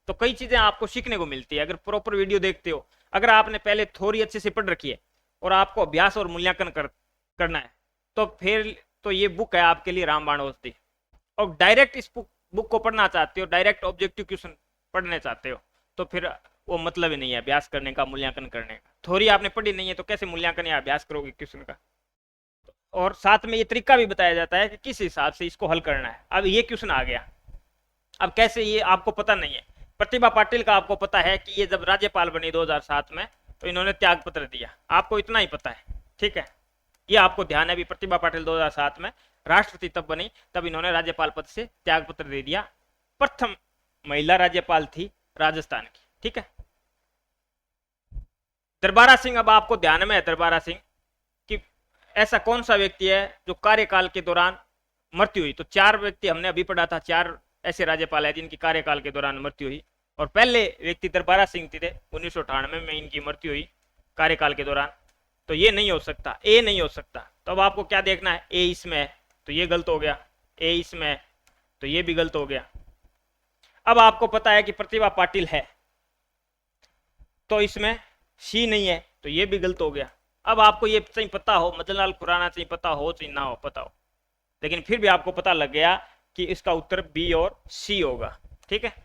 तो कई चीजें आपको सीखने को मिलती है अगर प्रॉपर वीडियो देखते हो। अगर आपने पहले थ्योरी अच्छे से पढ़ रखी है और आपको अभ्यास और मूल्यांकन करना है, तो फिर तो ये बुक है आपके लिए रामबाण औषधि। और डायरेक्ट इस बुक को पढ़ना चाहते हो, डायरेक्ट ऑब्जेक्टिव क्वेश्चन पढ़ने चाहते हो, तो फिर वो मतलब ही नहीं है अभ्यास करने का, मूल्यांकन करने का। थ्योरी आपने पढ़ी नहीं है तो कैसे मूल्यांकन या अभ्यास करोगे क्वेश्चन का? और साथ में ये तरीका भी बताया जाता है कि किस हिसाब से इसको हल करना है। अब ये क्वेश्चन आ गया, अब कैसे, ये आपको पता नहीं है। प्रतिभा पाटिल का आपको पता है कि ये जब राज्यपाल बनी 2007 में, तो इन्होंने त्याग पत्र दिया, आपको इतना ही पता है, ठीक है। ये आपको ध्यान है भी, प्रतिभा पाटिल 2007 में राष्ट्रपति तब बनी, तब इन्होंने राज्यपाल पद से त्याग पत्र दे दिया। प्रथम महिला राज्यपाल थी राजस्थान की, ठीक है। दरबारा सिंह, अब आपको ध्यान में है दरबारा सिंह कि ऐसा कौन सा व्यक्ति है जो कार्यकाल के दौरान मृत्यु हुई? तो 4 व्यक्ति हमने अभी पढ़ा था, 4 ऐसे राज्यपाल है जिनकी कार्यकाल के दौरान मृत्यु हुई, और पहले व्यक्ति दरबारा सिंह थे, 1998 में इनकी मृत्यु हुई कार्यकाल के दौरान। तो ये नहीं हो सकता, ए नहीं हो सकता। तो अब आपको क्या देखना है? ए इसमें है तो ये गलत हो गया, ए इसमें है तो ये भी गलत हो गया। अब आपको पता है कि प्रतिभा पाटिल है, तो इसमें सी नहीं है तो ये भी गलत हो गया। अब आपको ये चाहिए पता हो, मदनलाल खुराना चाहिए पता हो चाहिए ना हो पता हो, लेकिन फिर भी आपको पता लग गया कि इसका उत्तर बी और सी होगा, ठीक है।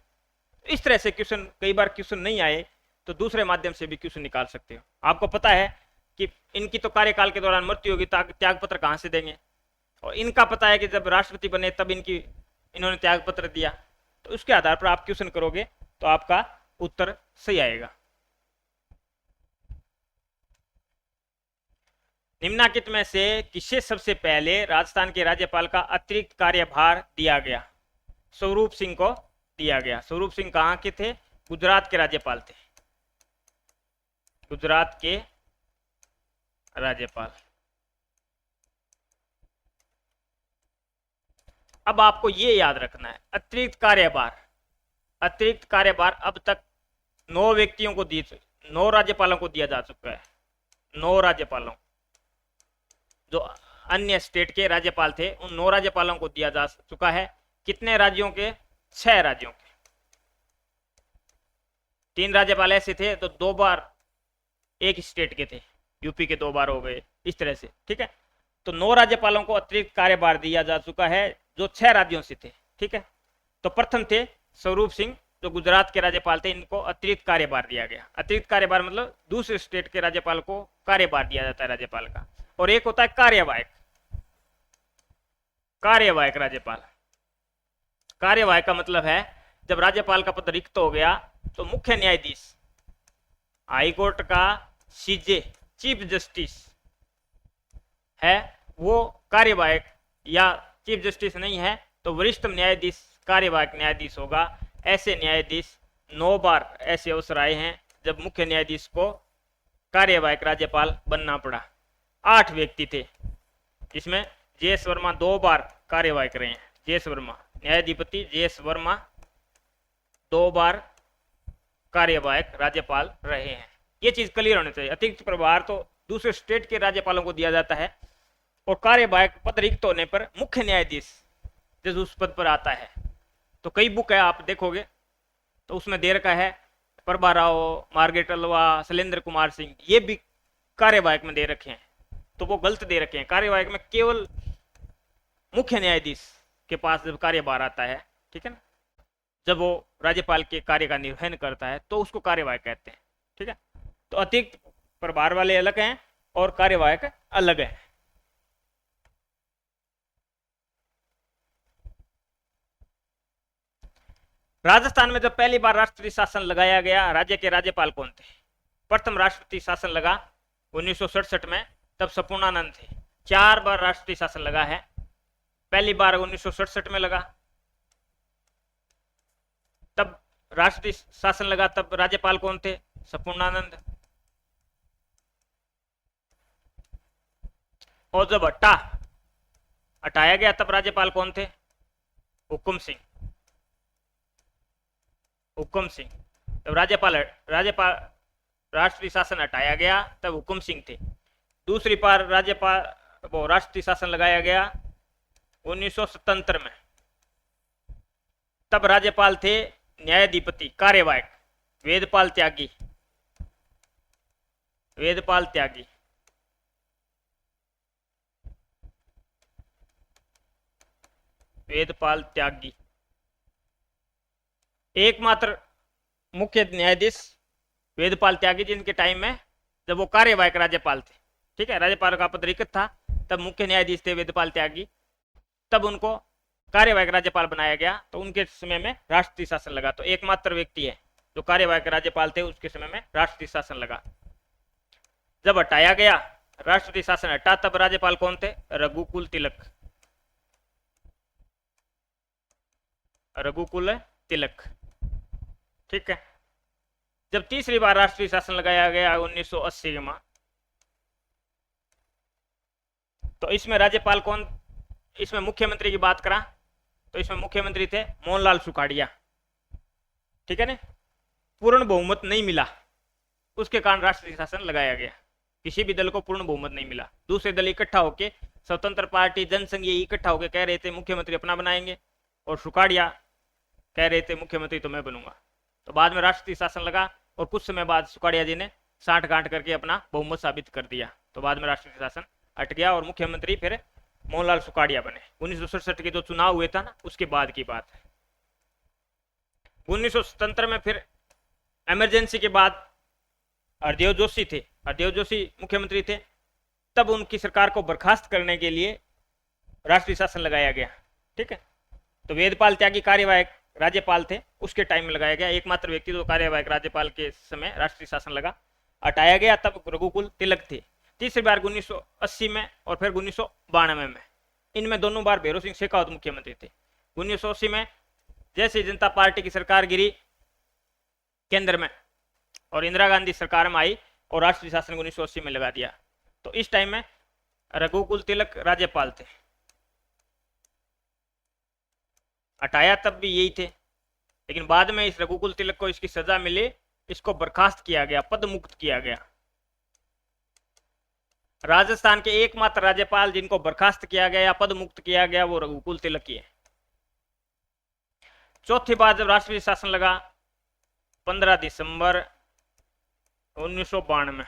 इस तरह से क्वेश्चन, कई बार क्वेश्चन नहीं आए तो दूसरे माध्यम से भी क्वेश्चन निकाल सकते हो। आपको पता है कि इनकी तो कार्यकाल के दौरान मृत्यु होगी, त्याग पत्र कहां से देंगे, और इनका पता है कि जब राष्ट्रपति बने तब इन्होंने त्याग पत्र दिया, तो उसके आधार पर आप क्वेश्चन करोगे तो आपका उत्तर सही आएगा। निम्नलिखित में से किसे सबसे पहले राजस्थान के राज्यपाल का अतिरिक्त कार्यभार दिया गया? स्वरूप सिंह को दिया गया। स्वरूप सिंह कहां के थे? गुजरात के राज्यपाल थे, गुजरात के राज्यपाल। अब आपको ये याद रखना है, अतिरिक्त कार्यभार अब तक 9 व्यक्तियों को 9 राज्यपालों को दिया जा चुका है। 9 राज्यपालों, जो अन्य स्टेट के राज्यपाल थे, उन 9 राज्यपालों को दिया जा चुका है। कितने राज्यों के? 6 राज्यों के। 3 राज्यपाल ऐसे थे तो 2 बार एक स्टेट के थे, यूपी के 2 बार हो गए, इस तरह से, ठीक है। तो 9 राज्यपालों को अतिरिक्त कार्यभार दिया जा चुका है जो 6 राज्यों से थे, ठीक है। तो प्रथम थे स्वरूप सिंह, जो गुजरात के राज्यपाल थे, इनको अतिरिक्त कार्यभार दिया गया। अतिरिक्त कार्यभार मतलब दूसरे स्टेट के राज्यपाल को कार्यभार दिया जाता है राज्यपाल का। और एक होता है कार्यवाहक राज्यपाल। कार्यवाहक का मतलब है जब राज्यपाल का पद रिक्त हो गया तो मुख्य न्यायाधीश, हाईकोर्ट का सीजे, चीफ जस्टिस है, वो कार्यवाहक, या चीफ जस्टिस नहीं है तो वरिष्ठतम न्यायाधीश कार्यवाहक न्यायाधीश होगा। ऐसे न्यायाधीश 9 बार ऐसे अवसर आए हैं जब मुख्य न्यायाधीश को कार्यवाहक राज्यपाल बनना पड़ा। 8 व्यक्ति थे, जिसमें जेएस वर्मा 2 बार कार्यवाहक रहे हैं। जेएस वर्मा, न्यायाधिपति जेएस वर्मा 2 बार कार्यवाहक राज्यपाल रहे हैं। ये चीज क्लियर होनी चाहिए। अतिरिक्त प्रभार तो दूसरे स्टेट के राज्यपालों को दिया जाता है, और कार्यवाहक पद रिक्त होने पर मुख्य न्यायाधीश जब उस पद पर आता है, तो कई बुक है आप देखोगे तो उसमें दे रखा है प्रभा राव, मार्गरेट अल्वा, शैलेंद्र कुमार सिंह, ये भी कार्यवाहक में दे रखे हैं, तो वो गलत दे रखे हैं। कार्यवाहक में केवल मुख्य न्यायाधीश के पास जब कार्यभार आता है, ठीक है ना, जब वो राज्यपाल के कार्य का निर्वहन करता है तो उसको कार्यवाहक कहते हैं, ठीक है। तो अतिरिक्त प्रभार वाले अलग हैं और कार्यवाहक अलग है। राजस्थान में जब पहली बार राष्ट्रपति शासन लगाया गया, राज्य के राज्यपाल कौन थे? प्रथम राष्ट्रपति शासन लगा 1967 में, तब संपूर्णानंद थे। 4 बार राष्ट्रपति शासन लगा है, पहली बार 1967 में लगा, तब राष्ट्रपति शासन लगा, तब राज्यपाल कौन थे? संपूर्णानंद। और जब हटाया गया तब राज्यपाल कौन थे? हुकुम सिंह। जब राज्यपाल राष्ट्रपति शासन हटाया गया तब हुकुम सिंह थे। दूसरी बार राष्ट्रपति शासन लगाया गया 1977 में, तब राज्यपाल थे न्यायाधिपति कार्यवाहक वेदपाल त्यागी। एकमात्र मुख्य न्यायाधीश वेदपाल त्यागी, जिनके टाइम में जब वो कार्यवाहक राज्यपाल थे, ठीक है, राज्यपाल का पद रिक्त था, तब मुख्य न्यायाधीश थे वेदपाल त्यागी, तब उनको कार्यवाहक राज्यपाल बनाया गया, तो उनके समय में राष्ट्रपति शासन लगा। तो एकमात्र व्यक्ति है जो कार्यवाहक राज्यपाल थे, उसके समय में राष्ट्रपति शासन लगा। जब हटाया गया, राष्ट्रपति शासन हटा, तब राज्यपाल कौन थे? रघुकुल तिलक, ठीक है। जब तीसरी बार राष्ट्रीय शासन लगाया गया 1980 में, तो इसमें राज्यपाल कौन? इसमें मुख्यमंत्री की बात करा तो इसमें मुख्यमंत्री थे मोहनलाल सुखाड़िया, ठीक है ना। पूर्ण बहुमत नहीं मिला, उसके कारण राष्ट्रीय शासन लगाया गया। किसी भी दल को पूर्ण बहुमत नहीं मिला, दूसरे दल इकट्ठा होके, स्वतंत्र पार्टी, जनसंघ, ये इकट्ठा होके कह रहे थे मुख्यमंत्री अपना बनाएंगे, और सुखाड़िया कह रहे थे मुख्यमंत्री तो मैं बनूंगा। तो बाद में राष्ट्रीय शासन लगा, और कुछ समय बाद सुखाड़िया जी ने साठ गांठ करके अपना बहुमत साबित कर दिया, तो बाद में राष्ट्रीय शासन हट गया और मुख्यमंत्री फिर मोहनलाल सुखाड़िया बने। 1967 के जो चुनाव हुए था ना, उसके बाद की बात है। 1977 में फिर इमरजेंसी के बाद हरदेव जोशी थे, हरदेव जोशी मुख्यमंत्री थे, तब उनकी सरकार को बर्खास्त करने के लिए राष्ट्रीय शासन लगाया गया। ठीक है, तो वेदपाल त्यागी कार्यवाहक राज्यपाल थे, उसके टाइम में लगाया गया। एकमात्र व्यक्ति जो कार्यवाहक राज्यपाल के समय राष्ट्रीय शासन लगा हटाया गया, तब रघुकुल तिलक थे। तीसरी बार 1980 में और फिर 1992 में, इनमें दोनों बार भैरों सिंह शेखावत मुख्यमंत्री थे। 1980 में जैसे जनता पार्टी की सरकार गिरी केंद्र में और इंदिरा गांधी सरकार में आई और राष्ट्रीय शासन को 1980 में लगा दिया, तो इस टाइम में रघुकुल तिलक राज्यपाल थे। हटाया तब भी यही थे, लेकिन बाद में इस रघुकुल तिलक को इसकी सजा मिली, इसको बर्खास्त किया गया, पद मुक्त किया गया। राजस्थान के एकमात्र राज्यपाल जिनको बर्खास्त किया गया या पद मुक्त किया गया वो रघुकुल तिलक ही है। चौथी बार जब राष्ट्रीय शासन लगा 15 दिसंबर 1992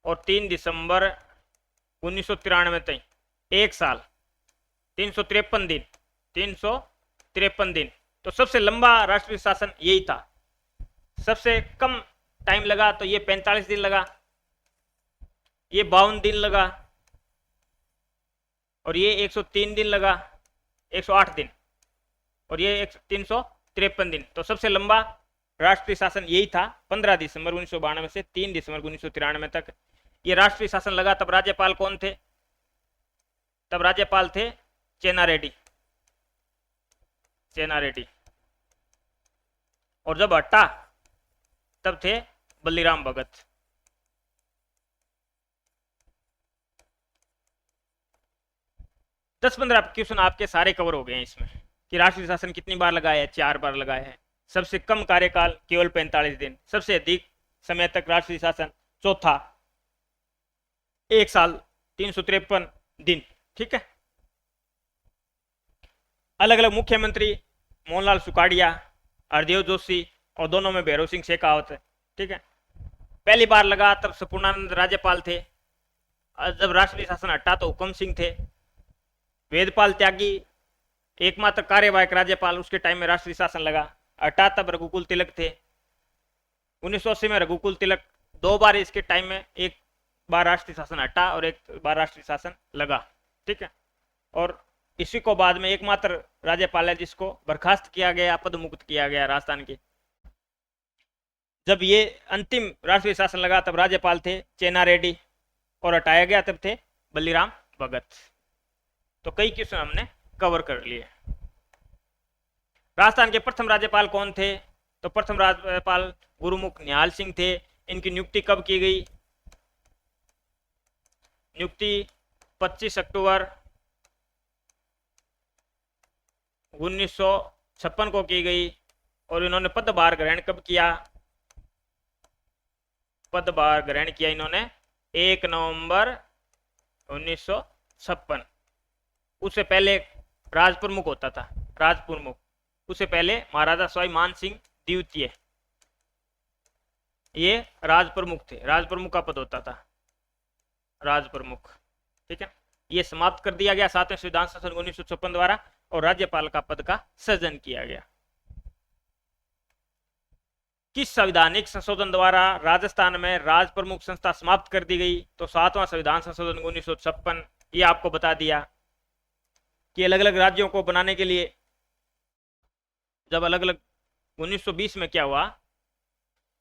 और 3 दिसंबर 1993 तक, एक साल 353 दिन, 353 दिन। तो सबसे लंबा राष्ट्रीय शासन यही था। सबसे कम टाइम लगा तो ये 45 दिन लगा, ये 52 दिन लगा, और ये 103 दिन लगा, 108 दिन, और ये 353 दिन। तो सबसे लंबा राष्ट्रीय शासन यही था, 15 दिसंबर 1992 से 3 दिसंबर 1993 तक ये राष्ट्रीय शासन लगा। तब राज्यपाल कौन थे? तब राज्यपाल थे चेन्ना रेड्डी, चेन्ना रेड्डी। और जब हटा तब थे बल्लीराम भगत। दस 15 क्वेश्चन आपके सारे कवर हो गए हैं इसमें कि राष्ट्रीय शासन कितनी बार लगाया है? 4 बार लगाया है। सबसे कम कार्यकाल केवल 45 दिन, सबसे अधिक समय तक राष्ट्रीय शासन चौथा 1 साल 353 दिन। ठीक है, अलग अलग मुख्यमंत्री मोहनलाल सुखाड़िया, हरदेव जोशी और दोनों में भैरों सिंह शेखावत। ठीक है, पहली बार लगा तब संपूर्णानंद राज्यपाल थे, जब राष्ट्रीय शासन हटा तो हुकम सिंह थे। वेदपाल त्यागी एकमात्र कार्यवाहक राज्यपाल, उसके टाइम में राष्ट्रीय शासन लगा, हटा तब रघुकुल तिलक थे। 1980 में रघुकुल तिलक 2 बार, इसके टाइम में 1 बार राष्ट्रीय शासन हटा और 1 बार राष्ट्रीय शासन लगा। ठीक है, और इसी को बाद में एकमात्र राज्यपाल है जिसको बर्खास्त किया गया, पद मुक्त किया गया राजस्थान के। जब ये अंतिम राष्ट्रीय शासन लगा तब राज्यपाल थे चेन्ना रेड्डी और हटाया गया तब थे बल्लीराम भगत। तो कई क्वेश्चन हमने कवर कर लिए। राजस्थान के प्रथम राज्यपाल कौन थे? तो प्रथम राज्यपाल गुरुमुख निहाल सिंह थे। इनकी नियुक्ति कब की गई? नियुक्ति 25 अक्टूबर 1956 को की गई। और इन्होंने पदभार ग्रहण कब किया? पदभार ग्रहण किया इन्होंने 1 नवंबर 1956। उससे पहले राज प्रमुख होता था, राज प्रमुख। उससे पहले महाराजा सवाई मान सिंह द्वितीय ये राज प्रमुख थे, राज प्रमुख का पद होता था, राज प्रमुख। ठीक है, ये समाप्त कर दिया गया 7वें संविधान संशोधन 1956 द्वारा और राज्यपाल का पद का सृजन किया गया। किस संवैधानिक संशोधन द्वारा राजस्थान में राज प्रमुख संस्था समाप्त कर दी गई? तो 7वां संविधान संशोधन 1956। ये आपको बता दिया कि अलग अलग राज्यों को बनाने के लिए जब अलग अलग 1920 में क्या हुआ,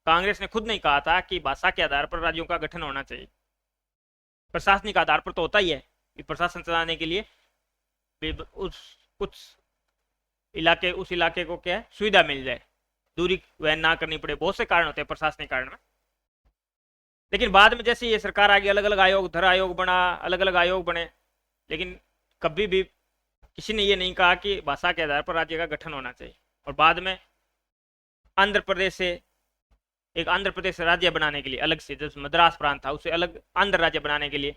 कांग्रेस ने खुद नहीं कहा था कि भाषा के आधार पर राज्यों का गठन होना चाहिए। प्रशासनिक आधार पर तो होता ही है कि प्रशासन चलाने के लिए कुछ इलाके, उस इलाके को क्या है सुविधा मिल जाए, दूरी वहन ना करनी पड़े, बहुत से कारण होते हैं प्रशासनिक कारण में। लेकिन बाद में जैसे ये सरकार आ गई, अलग अलग आयोग, धर आयोग बना, अलग अलग आयोग बने, लेकिन कभी भी किसी ने ये नहीं कहा कि भाषा के आधार पर राज्य का गठन होना चाहिए। और बाद में आंध्र प्रदेश से एक आंध्र प्रदेश राज्य बनाने के लिए अलग से, जब मद्रास प्रांत था उसे अलग आंध्र राज्य बनाने के लिए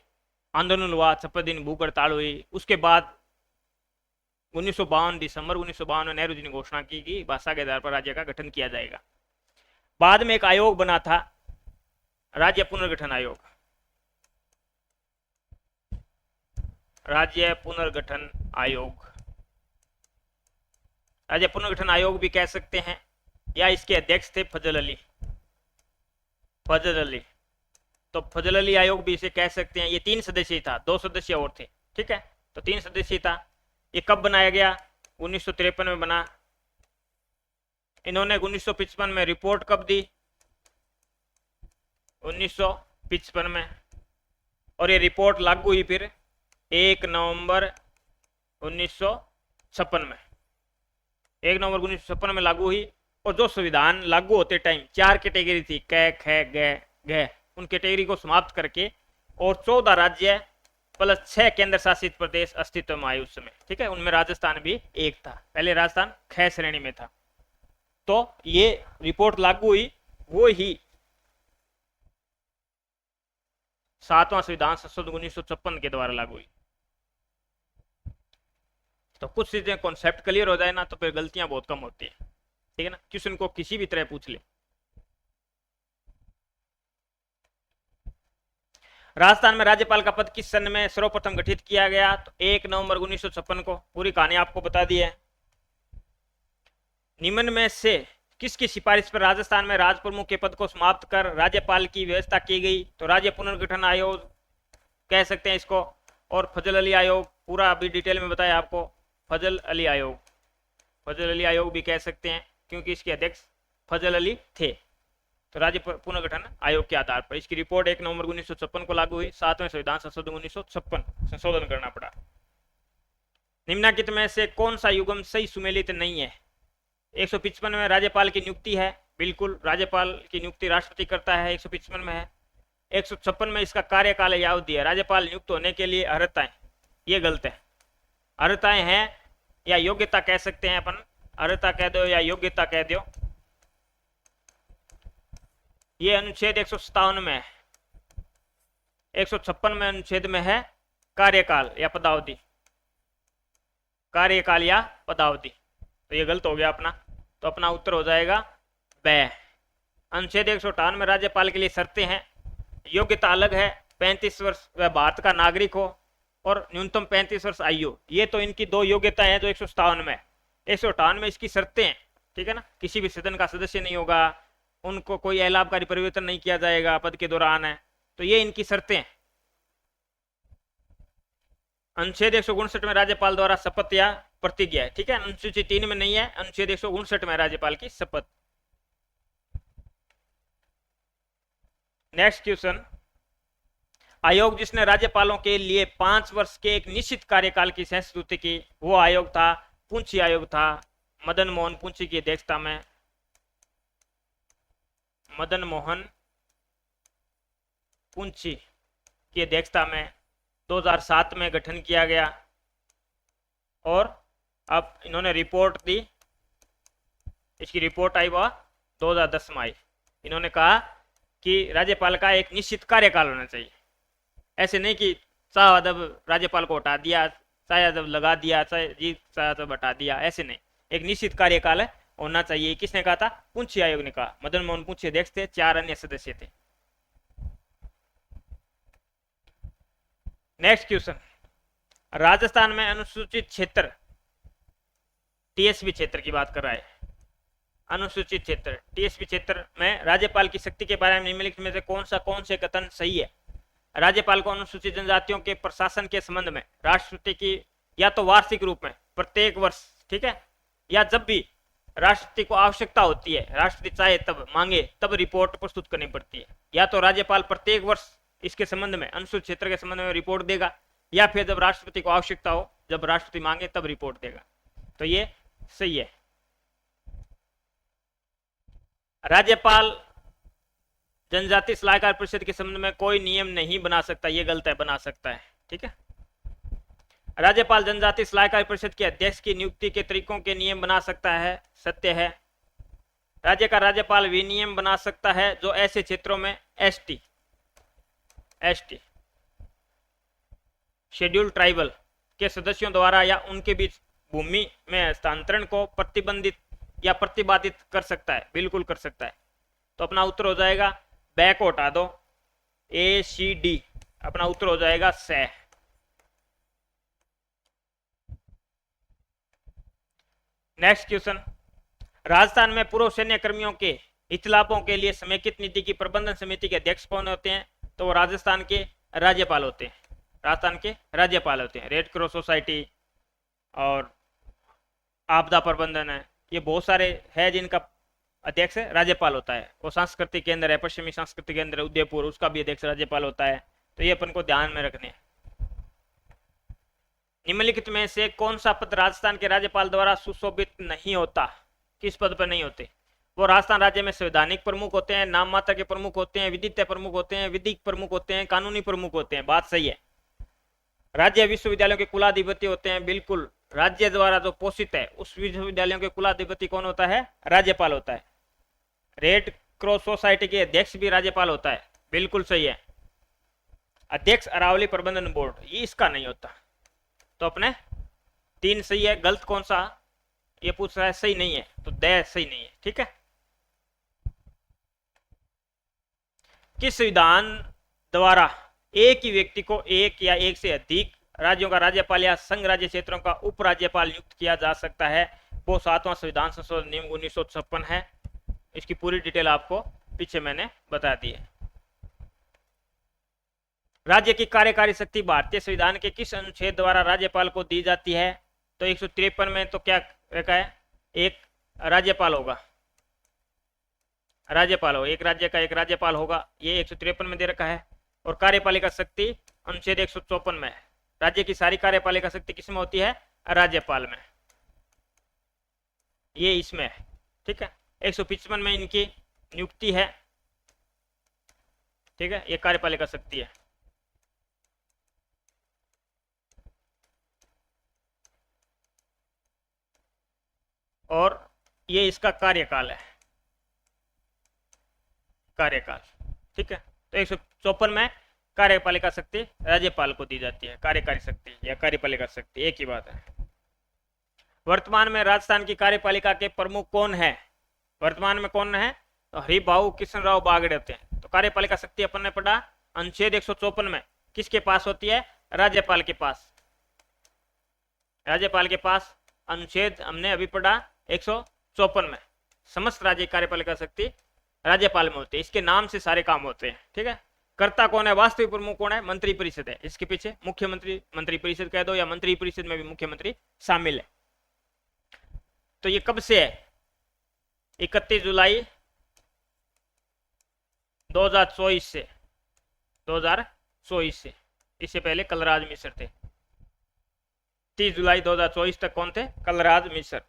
आंदोलन हुआ, 56 दिन भूख हड़ताल हुई। उसके बाद 1952 दिसंबर 1952 में नेहरू जी ने घोषणा की कि भाषा के आधार पर राज्य का गठन किया जाएगा। बाद में एक आयोग बना था राज्य पुनर्गठन आयोग, राज्य पुनर्गठन आयोग। राज्य पुनर्गठन आयोग भी कह सकते हैं या इसके अध्यक्ष थे फजल अली। फजल अली, तो फजल अली आयोग भी इसे कह सकते हैं। ये 3 सदस्यीय था, 2 सदस्य और थे, ठीक है, तो 3 सदस्यीय था। ये कब बनाया गया? 1953 में बना। इन्होंने 1955 में रिपोर्ट कब दी? 1955 में। और ये रिपोर्ट लागू हुई फिर 1 नवंबर 1956 में। 1 नवंबर 1956 में लागू हुई। और जो संविधान लागू होते टाइम 4 कैटेगरी थी, क ख ग, उन कैटेगरी को समाप्त करके और 14 राज्य प्लस 6 केंद्र शासित प्रदेश अस्तित्व में आए उस समय, ठीक है। उनमें राजस्थान भी एक था। पहले राजस्थान ख श्रेणी में था। तो ये रिपोर्ट लागू हुई, वो ही 7वां संविधान संशोधन 1956 के द्वारा लागू हुई। तो कुछ चीजें कॉन्सेप्ट क्लियर हो जाए ना तो फिर गलतियां बहुत कम होती है, ठीक है ना। क्वेश्चन को किसी भी तरह पूछ ले। राजस्थान में राज्यपाल का पद किस सन में सर्वप्रथम गठित किया गया? तो 1 नवंबर 1956 को। पूरी कहानी आपको बता दी है। निम्न में से किसकी सिफारिश पर राजस्थान में राज प्रमुख के पद को समाप्त कर राज्यपाल की व्यवस्था की गई? तो राज्य पुनर्गठन आयोग कह सकते हैं इसको। और फजल अली आयोग, पूरा अभी डिटेल में बताया आपको। फजल अली आयोग, फजल अली आयोग भी कह सकते हैं क्योंकि इसके अध्यक्ष फजल अली थे। तो राज्य पुनर्गठन आयोग के आधार पर इसकी रिपोर्ट 1 नवंबर 1956 को लागू हुई। 7वें संविधान संशोधन 1956 संशोधन करना पड़ा। निम्नलिखित में से कौन सा युग्म सही सुमेलित नहीं है? 155 में राज्यपाल की नियुक्ति है, बिल्कुल राज्यपाल की नियुक्ति राष्ट्रपति करता है, 155 में है। 156 में इसका कार्यकाल या अवधि है। राज्यपाल नियुक्त होने के लिए अर्हताएं, ये गलत है। अर्हताएं हैं या योग्यता कह सकते हैं अपन, अर्हता कह दो या योग्यता कह दो। ये अनुच्छेद 157 में है। 156 में अनुच्छेद में है कार्यकाल या पदावधि, कार्यकाल या पदावधि। तो ये गलत हो गया अपना, तो अपना उत्तर हो जाएगा ब। अनुच्छेद 158 में राज्यपाल के लिए शर्तें हैं। योग्यता अलग है, 35 वर्ष वह भारत का नागरिक हो और न्यूनतम 35 वर्ष आयु। ये तो इनकी 2 योग्यता है जो 157 में। 158 में इसकी शर्तें हैं, ठीक है ना। किसी भी सदन का सदस्य नहीं होगा, उनको कोई अलाभकारी परिवर्तन नहीं किया जाएगा पद के दौरान है। तो ये इनकी शर्तें हैं। अनुच्छेद 159 में राज्यपाल द्वारा शपथ या प्रतिज्ञा है, ठीक है। अनुसूची 3 में नहीं है, अनुच्छेद 159 में राज्यपाल की शपथ। नेक्स्ट क्वेश्चन, आयोग जिसने राज्यपालों के लिए 5 वर्ष के एक निश्चित कार्यकाल की संस्तुति की, वो आयोग था पुंछी आयोग था। मदन मोहन पुंछी की अध्यक्षता में, मदन मोहन पुंछी की अध्यक्षता में 2007 में गठन किया गया। और अब इन्होंने रिपोर्ट दी, इसकी रिपोर्ट आई वह 2010 में आई। इन्होंने कहा कि राज्यपाल का एक निश्चित कार्यकाल होना चाहिए। ऐसे नहीं कि चाहे जब राज्यपाल को हटा दिया, चाहे जब लगा दिया, चाहे जब हटा दिया, ऐसे नहीं। एक निश्चित कार्यकाल होना चाहिए। किसने कहा था? पुंछी आयोग ने कहा। मदन मोहन पुंछी अध्यक्ष थे, 4 अन्य सदस्य थे। नेक्स्ट क्वेश्चन, राजस्थान में अनुसूचित क्षेत्र, टीएसपी क्षेत्र की बात कर रहा है। अनुसूचित क्षेत्र, टीएसपी क्षेत्र में राज्यपाल की शक्ति के बारे में निम्नलिखित में से कौन से कथन सही है? राज्यपाल को अनुसूचित जनजातियों के प्रशासन के संबंध में राष्ट्रपति की या तो वार्षिक रूप में प्रत्येक वर्ष, ठीक है, या जब भी राष्ट्रपति को आवश्यकता होती है, राष्ट्रपति चाहे तब मांगे तब रिपोर्ट प्रस्तुत करनी पड़ती है। या तो राज्यपाल प्रत्येक वर्ष इसके संबंध में, अनुसूचित क्षेत्र के संबंध में रिपोर्ट देगा, या फिर जब राष्ट्रपति को आवश्यकता हो, जब राष्ट्रपति मांगे तब रिपोर्ट देगा। तो ये सही है। राज्यपाल जनजाति सलाहकार परिषद के संबंध में कोई नियम नहीं बना सकता, ये गलत है, बना सकता है, ठीक है। राज्यपाल जनजाति सलाहकार परिषद के अध्यक्ष की नियुक्ति के तरीकों के नियम बना सकता है, सत्य है। राज्य का राज्यपाल विनियम बना सकता है जो ऐसे क्षेत्रों में एसटी शेड्यूल ट्राइबल के सदस्यों द्वारा या उनके बीच भूमि में हस्तांतरण को प्रतिबंधित या प्रतिबाधित कर सकता है, बिल्कुल कर सकता है। तो अपना उत्तर हो जाएगा, बैक को हटा दो, ACD, अपना उत्तर हो जाएगा सह। नेक्स्ट क्वेश्चन, राजस्थान में पूर्व सैन्य कर्मियों के हित लाभों के लिए समेकित नीति की प्रबंधन समिति के अध्यक्ष कौन होते हैं? तो वो राजस्थान के राज्यपाल होते हैं। राजस्थान के राज्यपाल होते हैं। रेड क्रॉस सोसाइटी और आपदा प्रबंधन है, ये बहुत सारे है जिनका अध्यक्ष राज्यपाल होता है। वो सांस्कृतिक केंद्र है, पश्चिमी सांस्कृतिक केंद्र उदयपुर, उसका भी अध्यक्ष राज्यपाल होता है। तो ये अपन को ध्यान में रखने हैं। निम्नलिखित में से कौन सा पद राजस्थान के राज्यपाल द्वारा सुशोभित नहीं होता? किस पद पर नहीं होते? वो राजस्थान राज्य में संवैधानिक प्रमुख होते हैं, नाम मात्र के प्रमुख होते हैं, विधिज्ञ प्रमुख होते हैं, विधिक प्रमुख होते हैं, कानूनी प्रमुख होते हैं। बात सही है। राज्य विश्वविद्यालयों के कुलाधिपति होते हैं। बिल्कुल, राज्य द्वारा जो पोषित है उस विश्वविद्यालयों के कुलाधिपति कौन होता है? राज्यपाल होता है। रेड क्रॉस सोसाइटी के अध्यक्ष भी राज्यपाल होता है। बिल्कुल सही है। अध्यक्ष अरावली प्रबंधन बोर्ड, ये इसका नहीं होता। तो अपने 3 सही है। गलत कौन सा ये पूछ रहा है? सही नहीं है, तो द सही नहीं है। ठीक है। किस संविधान द्वारा एक ही व्यक्ति को एक या एक से अधिक राज्यों का राज्यपाल या संघ राज्य क्षेत्रों का उपराज्यपाल नियुक्त किया जा सकता है? वो 7वां संविधान संशोधन नियम 1956 है। इसकी पूरी डिटेल आपको पीछे मैंने बता दी है। राज्य की कार्यकारी शक्ति भारतीय संविधान के किस अनुच्छेद द्वारा राज्यपाल को दी जाती है? तो 153 में तो क्या रखा है? एक राज्यपाल होगा, राज्यपाल हो, एक राज्य का एक राज्यपाल होगा, ये 153 में दे रखा है। और कार्यपालिका शक्ति अनुच्छेद 154 में है। राज्य की सारी कार्यपालिका शक्ति किसमें होती है? राज्यपाल में। ये इसमें है। ठीक है। 155 में इनकी नियुक्ति है। ठीक है, ये कार्यपालिका शक्ति है। और ये इसका कार्यकाल है, कार्यकाल। ठीक है। तो 154 में कार्यपालिका शक्ति राज्यपाल को दी जाती है। कार्यकारी शक्ति या कार्यपालिका शक्ति एक ही बात है। वर्तमान में राजस्थान की कार्यपालिका के प्रमुख कौन है? वर्तमान में कौन है? तो हरिभाऊ कृष्णराव बागड़े होते हैं। तो कार्यपालिका शक्ति अपन ने पढ़ा अनुच्छेद 154 में किसके पास होती है? राज्यपाल के पास। राज्यपाल के पास अनुच्छेद हमने अभी पढ़ा 154 में। समस्त राज्य कार्यपालिका शक्ति राज्यपाल में होती है। इसके नाम से सारे काम होते हैं। ठीक है। कर्ता कौन है? वास्तविक प्रमुख कौन है? मंत्री परिषद है। इसके पीछे मुख्यमंत्री, मंत्री परिषद कह दो, या मंत्री परिषद में भी मुख्यमंत्री शामिल है। तो ये कब से है? 31 जुलाई 2024 से, 2024 से। इससे पहले कलराज मिश्र थे। 30 जुलाई 2024 तक कौन थे? कलराज मिश्र।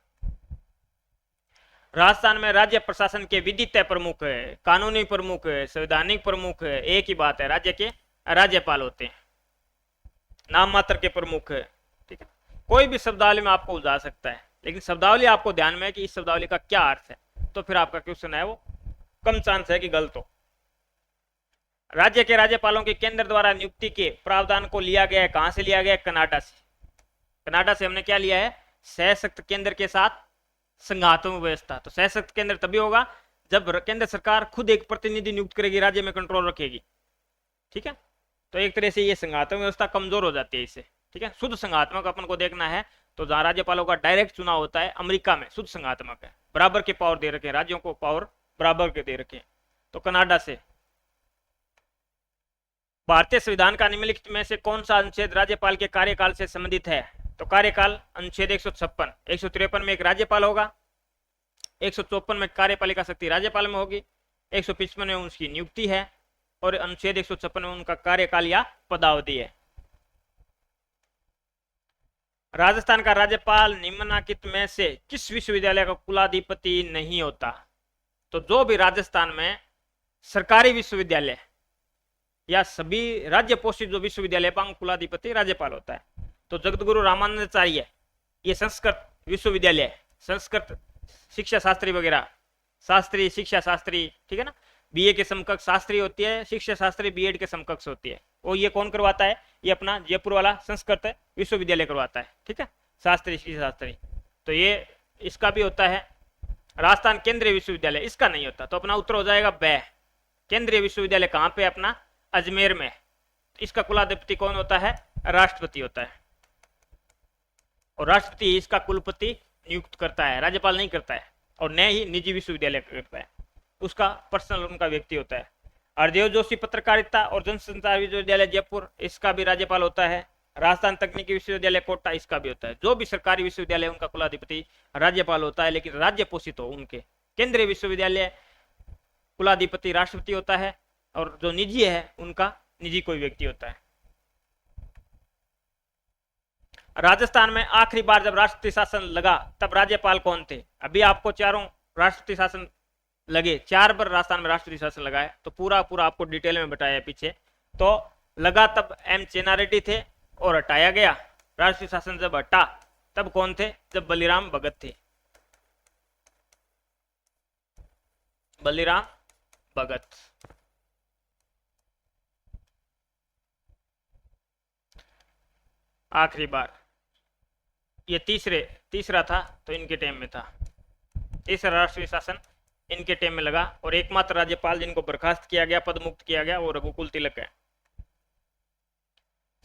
राजस्थान में राज्य प्रशासन के विधिज्ञ प्रमुख है, कानूनी प्रमुख है, संवैधानिक प्रमुख है। एक ही बात है, राज्य के राज्यपाल होते हैं। नाम मात्र के प्रमुख है। ठीक है। कोई भी शब्दावली में आपको उलझा सकता है, लेकिन शब्दावली आपको ध्यान में है कि इस शब्दावली का क्या अर्थ है, तो फिर आपका क्वेश्चन है वो कम चांस है कि गलत हो। राज्य के राज्यपालों की केंद्र द्वारा नियुक्ति के प्रावधान को लिया गया है। कहां से लिया गया है? कनाडा से। कनाडा से हमने क्या लिया है? सशक्त केंद्र के साथ संघात्मक व्यवस्था। तो सशक्त केंद्र तभी होगा जब केंद्र सरकार खुद एक प्रतिनिधि नियुक्त करेगी, राज्य में कंट्रोल रखेगी। ठीक है। तो एक तरह से ये संघात्मक व्यवस्था कमजोर हो जाती है इससे। ठीक है। शुद्ध संघात्मक अपन को देखना है तो जहां राज्यपालों का डायरेक्ट चुनाव होता है, अमेरिका में शुद्ध संघात्मक है। बराबर के पावर दे रखे हैं, राज्यों को पावर बराबर के दे रखे हैं। तो कनाडा से। भारतीय संविधान का निम्नलिखित में से कौन सा अनुच्छेद राज्यपाल के कार्यकाल से संबंधित है? तो कार्यकाल अनुच्छेद 156। 153 में एक राज्यपाल होगा, 154 में कार्यपालिका शक्ति राज्यपाल में होगी, 155 में उसकी नियुक्ति है, और अनुच्छेद 156 में उनका कार्यकाल या पदावधि है। राजस्थान का राज्यपाल निम्नलिखित में से किस विश्वविद्यालय का कुलाधिपति नहीं होता? तो जो भी राजस्थान में सरकारी विश्वविद्यालय या सभी राज्य पोषित जो विश्वविद्यालय का कुलाधिपति राज्यपाल होता है। तो जगतगुरु रामानंदाचार्य ये संस्कृत विश्वविद्यालय है, संस्कृत शिक्षा शास्त्री वगैरह, शास्त्री शिक्षा शास्त्री। ठीक है ना। बीए के समकक्ष शास्त्री होती है, शिक्षा शास्त्री बीएड के समकक्ष होती है। वो ये कौन करवाता है? ये अपना जयपुर वाला संस्कृत विश्वविद्यालय करवाता है। ठीक है। शास्त्री शिक्षा शास्त्री। तो ये इसका भी होता है। राजस्थान केंद्रीय विश्वविद्यालय इसका नहीं होता। तो अपना उत्तर हो जाएगा ब। केंद्रीय विश्वविद्यालय कहाँ पे? अपना अजमेर में। इसका कुलाधिपति कौन होता है? राष्ट्रपति होता है। और राष्ट्रपति इसका कुलपति नियुक्त करता है, राज्यपाल नहीं करता है। और न ही निजी विश्वविद्यालय करता है, उसका पर्सनल उनका व्यक्ति होता है। हरदेव जोशी पत्रकारिता और जनसंचार विश्वविद्यालय जयपुर, इसका भी राज्यपाल होता है। राजस्थान तकनीकी विश्वविद्यालय कोटा, इसका भी होता है। जो भी सरकारी विश्वविद्यालय उनका कुलाधिपति राज्यपाल होता है, लेकिन राज्य पोषित हो उनके। केंद्रीय विश्वविद्यालय कुलाधिपति राष्ट्रपति होता है, और जो निजी है उनका निजी कोई व्यक्ति होता है। राजस्थान में आखिरी बार जब राष्ट्रपति शासन लगा तब राज्यपाल कौन थे? अभी आपको चारों राष्ट्रपति शासन लगे, 4 बार राजस्थान में राष्ट्रपति शासन लगा है, तो पूरा आपको डिटेल में बताया है पीछे। तो लगा तब एम चेन्नारेड्डी थे, और हटाया गया राष्ट्रीय शासन जब हटा तब कौन थे? जब बलिराम भगत थे, बलिराम भगत। आखिरी बार ये तीसरा था, तो इनके टाइम में था। तीसरा राष्ट्रीय शासन इनके टाइम में लगा, और एकमात्र राज्यपाल जिनको बर्खास्त किया गया, पद मुक्त किया गया, वो रघुकुल तिलक है।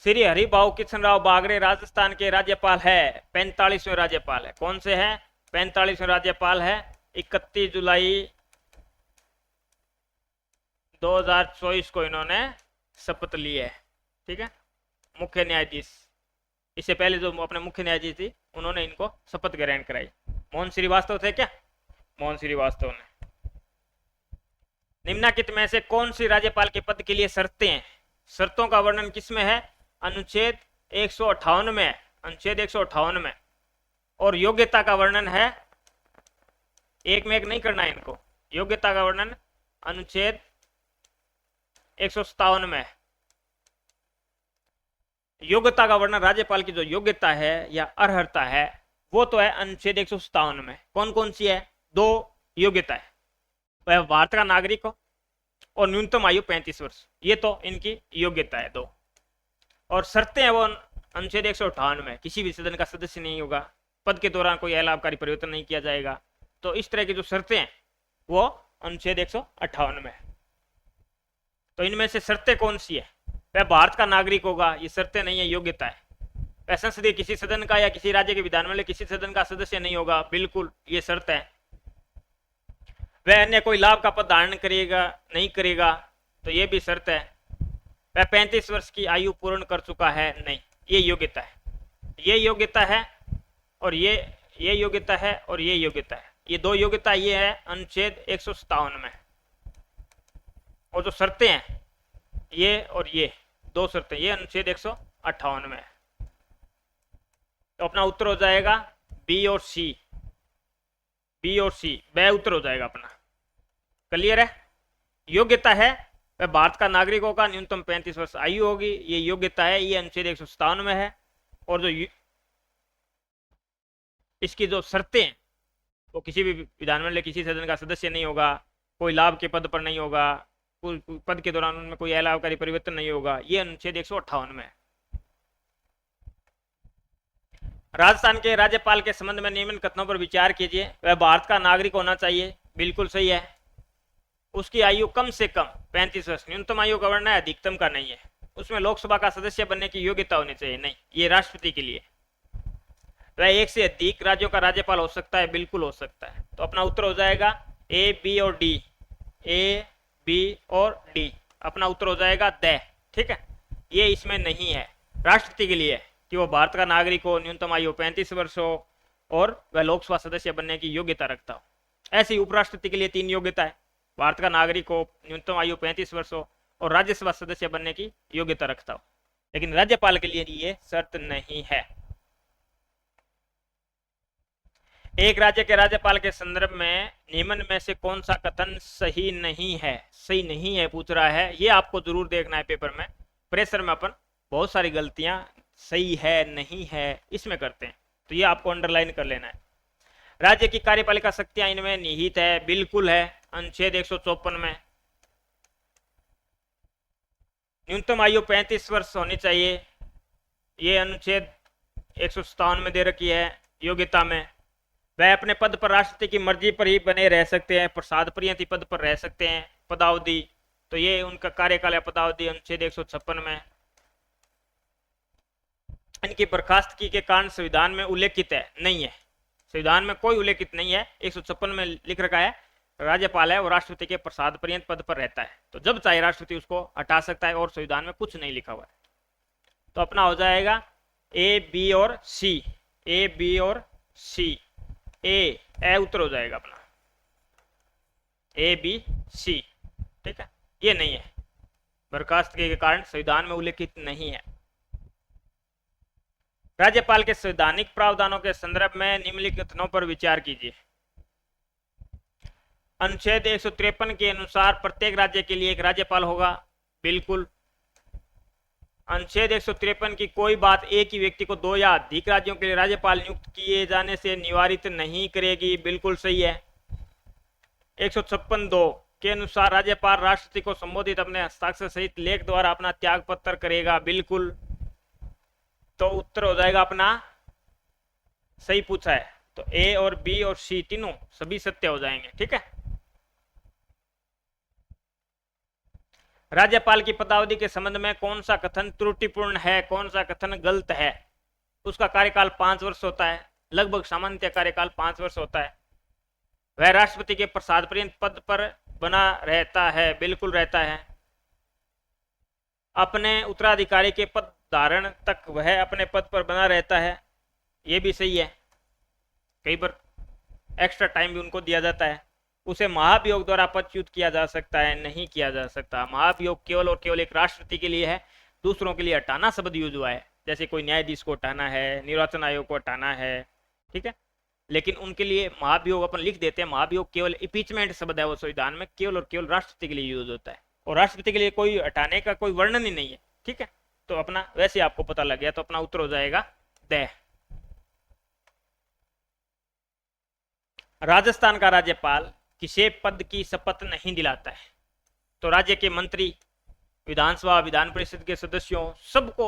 श्री हरिभाऊ किशन राव बागड़े राजस्थान के राज्यपाल है, 45वें राज्यपाल है। कौन से हैं? 45वें राज्यपाल है। 31 जुलाई 2024 को इन्होंने शपथ ली है। ठीक है, मुख्य न्यायाधीश। इससे पहले जो अपने मुख्य न्यायाधीश थी, उन्होंने इनको शपथ ग्रहण कराई। मोहन श्रीवास्तव थे क्या? मोहन श्रीवास्तव ने। निम्नलिखित में से कौन सी राज्यपाल के पद के लिए शर्तें हैं? शर्तों का वर्णन किसमें है? अनुच्छेद 158 में, अनुच्छेद 158 में। और योग्यता का वर्णन है, एक में एक नहीं करना है इनको। योग्यता का वर्णन अनुच्छेद 157 में। योग्यता का वर्णन, राज्यपाल की जो योग्यता है या अर्हता है, वो तो है अनुच्छेद 157 में। कौन कौन सी है? 2 योग्यता है, वह भारत का नागरिक हो और न्यूनतम आयु 35 वर्ष। ये तो इनकी योग्यता है 2। और शर्तें हैं वो अनुच्छेद 158 में, किसी भी सदन का सदस्य नहीं होगा, पद के दौरान कोई अलाभकारी परिवर्तन नहीं किया जाएगा। तो इस तरह की जो शर्तें हैं वो अनुच्छेद 158 में है। तो इनमें से शर्तें कौन सी है? वह भारत का नागरिक होगा, ये शर्तें नहीं है, योग्यता है। वह संसदीय किसी सदन का या किसी राज्य के विधानमंडल किसी सदन का सदस्य नहीं होगा, बिल्कुल ये शर्त है। वह अन्य कोई लाभ का पद धारण करेगा नहीं करेगा, तो ये भी शर्त है। वह 35 वर्ष की आयु पूर्ण कर चुका है, नहीं, ये योग्यता है। ये योग्यता है और ये योग्यता है और ये योग्यता है। ये 2 योग्यता ये है अनुच्छेद 157 में। और जो शर्तें हैं ये और ये 2 शर्तें, ये अनुच्छेद 158 में है। तो अपना उत्तर हो जाएगा बी और सी। बी और सी वह उत्तर हो जाएगा अपना। क्लियर है? योग्यता है वह भारत का नागरिक होगा, न्यूनतम 35 वर्ष आयु होगी, ये योग्यता है, ये अनुच्छेद 157 में है। और जो इसकी जो शर्तें हैं वो किसी भी विधानमंडल किसी सदन का सदस्य नहीं होगा, कोई लाभ के पद पर नहीं होगा, कोई पद के दौरान उनमें कोई अलाभकारी परिवर्तन नहीं होगा, ये अनुच्छेद 158 में है। राजस्थान के राज्यपाल के संबंध में निम्न कथनों पर विचार कीजिए। वह भारत का नागरिक होना चाहिए, बिल्कुल सही है। उसकी आयु कम से कम 35 वर्ष, न्यूनतम आयु का वर्णन है, अधिकतम का नहीं है। उसमें लोकसभा का सदस्य बनने की योग्यता होनी चाहिए, नहीं, ये राष्ट्रपति के लिए। वह 1 से अधिक राज्यों का राज्यपाल हो सकता है, बिल्कुल हो सकता है। तो अपना उत्तर हो जाएगा ए, बी और डी। ए, बी और डी अपना उत्तर हो जाएगा द। ठीक है, ये इसमें नहीं है, राष्ट्रपति के लिए कि वो भारत का नागरिक हो, न्यूनतम आयु 35 वर्ष हो और वह लोकसभा सदस्य बनने की योग्यता रखता हो। ऐसे ही उपराष्ट्रपति के लिए 3 योग्यता है, भारत का नागरिक हो, न्यूनतम आयु 35 वर्ष हो और राज्यसभा सदस्य बनने की योग्यता रखता हो। लेकिन राज्यपाल के लिए ये शर्त नहीं है। एक राज्य के राज्यपाल के संदर्भ में निम्न में से कौन सा कथन सही नहीं है? सही नहीं है पूछ रहा है, ये आपको जरूर देखना है पेपर में। प्रेशर में अपन बहुत सारी गलतियां सही है नहीं है इसमें करते हैं, तो ये आपको अंडरलाइन कर लेना है। राज्य की कार्यपालिका शक्तियां इनमें निहित है, बिल्कुल है, अनुच्छेद 154 में। न्यूनतम आयु 35 वर्ष होनी चाहिए, ये अनुच्छेद 157 में दे रखी है योग्यता में। वह अपने पद पर राष्ट्रपति की मर्जी पर ही बने रह सकते हैं, प्रसाद पर्यंत पद पर रह सकते हैं, पदावधि, तो ये उनका कार्यकाल है पदावधि अनुच्छेद 156 में। इनकी बर्खास्तगी के कारण संविधान में उल्लेखित है, नहीं है, संविधान में कोई उल्लेखित नहीं है। 156 में लिख रखा है राज्यपाल है वो राष्ट्रपति के प्रसाद पर्यंत पद पर रहता है, तो जब चाहे राष्ट्रपति उसको हटा सकता है, और संविधान में कुछ नहीं लिखा हुआ है। तो अपना हो जाएगा ए बी और सी, ए बी और सी, ए उत्तर हो जाएगा अपना ए बी सी। ठीक है, ये नहीं है, बर्खास्तगी के कारण संविधान में उल्लेखित नहीं है। राज्यपाल के संवैधानिक प्रावधानों के संदर्भ में निम्नलिखित कथनों पर विचार कीजिए। अनुच्छेद 153 के अनुसार प्रत्येक राज्य के लिए एक राज्यपाल होगा, बिल्कुल। अनुच्छेद 153 की कोई बात एक ही व्यक्ति को दो या अधिक राज्यों के लिए राज्यपाल नियुक्त किए जाने से निवारित नहीं करेगी, बिल्कुल सही है। 156(2) के अनुसार राज्यपाल राष्ट्रपति को संबोधित अपने हस्ताक्षर सहित लेख द्वारा अपना त्याग पत्र करेगा, बिल्कुल। तो उत्तर हो जाएगा अपना सही पूछा है, तो ए और बी और सी तीनों सभी सत्य हो जाएंगे। ठीक है, राज्यपाल की पदावधि के संबंध में कौन सा कथन त्रुटिपूर्ण है, कौन सा कथन गलत है? उसका कार्यकाल 5 वर्ष होता है, लगभग सामान्य कार्यकाल 5 वर्ष होता है। वह राष्ट्रपति के प्रसाद पर्यंत पद पर बना रहता है, बिल्कुल रहता है। अपने उत्तराधिकारी के पद धारण तक वह अपने पद पर बना रहता है, यह भी सही है। कई बार एक्स्ट्रा टाइम भी उनको दिया जाता है। उसे महाभियोग द्वारा पदच्युत किया जा सकता है, नहीं किया जा सकता। महाभियोग केवल और केवल एक राष्ट्रपति के लिए है, दूसरों के लिए हटाना शब्द यूज हुआ है, जैसे कोई न्यायाधीश को हटाना है, निर्वाचन आयोग को हटाना है। ठीक है, लेकिन उनके लिए महाभियोग अपन लिख देते हैं। महाभियोग केवल इम्पीचमेंट शब्द है, वो संविधान में केवल और केवल राष्ट्रपति के लिए यूज होता है, और राष्ट्रपति के लिए कोई हटाने का कोई वर्णन ही नहीं है। ठीक है, तो अपना वैसे आपको पता लग गया, तो अपना उत्तर हो जाएगा द। राजस्थान का राज्यपाल किसी पद की शपथ नहीं दिलाता है, तो राज्य के मंत्री, विधानसभा विधान परिषद के सदस्यों, सबको,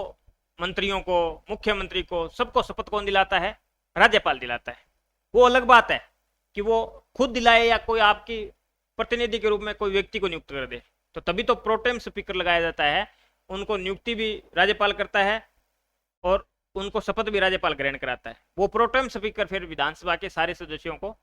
मंत्रियों को, मुख्यमंत्री को, सबको शपथ कौन दिलाता है? राज्यपाल दिलाता है। वो अलग बात है कि वो खुद दिलाए या कोई आपकी प्रतिनिधि के रूप में कोई व्यक्ति को नियुक्त कर दे, तो तभी तो प्रोटेम स्पीकर लगाया जाता है। उनको नियुक्ति भी राज्यपाल करता है और उनको शपथ भी राज्यपाल ग्रहण कराता है। वो प्रोटेम स्पीकर फिर विधानसभा के सारे सदस्यों को,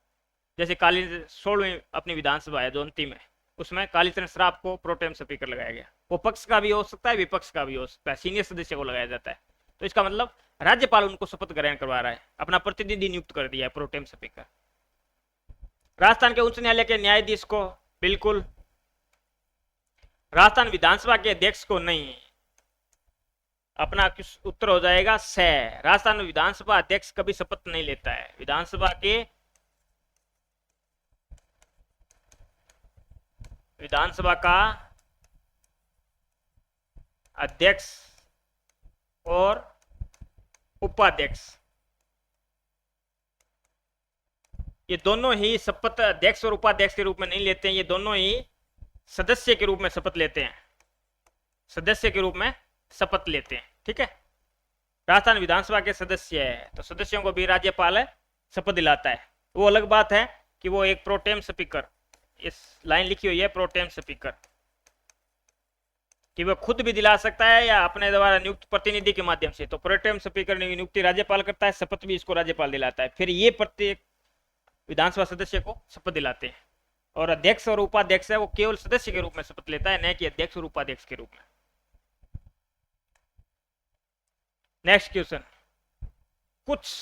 जैसे 16वीं अपनी विधानसभा है जो अंतिम है, उसमें कालीचरण श्राफ को प्रोटेम स्पीकर लगाया गया। वो पक्ष का भी हो सकता है, विपक्ष का भी हो सकता है, सीनियर सदस्य को लगाया जाता है। तो इसका मतलब राज्यपाल उनको शपथ ग्रहण करवा रहा है, अपना प्रतिनिधि नियुक्त कर दिया है प्रोटेम स्पीकर। राजस्थान के उच्च न्यायालय के न्यायाधीश को, बिल्कुल। राजस्थान विधानसभा के अध्यक्ष को नहीं, अपना उत्तर हो जाएगा स। राजस्थान विधानसभा अध्यक्ष कभी शपथ नहीं लेता है। विधानसभा का अध्यक्ष और उपाध्यक्ष, ये दोनों ही शपथ अध्यक्ष और उपाध्यक्ष के रूप में नहीं लेते हैं, ये दोनों ही सदस्य के रूप में शपथ लेते हैं, सदस्य के रूप में शपथ लेते हैं। ठीक है, राजस्थान विधानसभा के सदस्य है, तो सदस्यों को भी राज्यपाल शपथ दिलाता है। वो अलग बात है कि वो एक प्रोटेम स्पीकर, इस लाइन लिखी हुई है प्रोटेम स्पीकर, कि वह खुद भी दिला सकता है या अपने द्वारा नियुक्त प्रतिनिधि के माध्यम से। तो प्रोटेम स्पीकर ने नियुक्ति राज्यपाल करता है, शपथ भी इसको राज्यपाल दिलाता है। फिर ये प्रत्येक विधानसभा सदस्य को शपथ दिलाते हैं। और अध्यक्ष और उपाध्यक्ष है वो केवल सदस्य के रूप में शपथ लेता है, न कि अध्यक्ष और उपाध्यक्ष के रूप में। नेक्स्ट क्वेश्चन, कुछ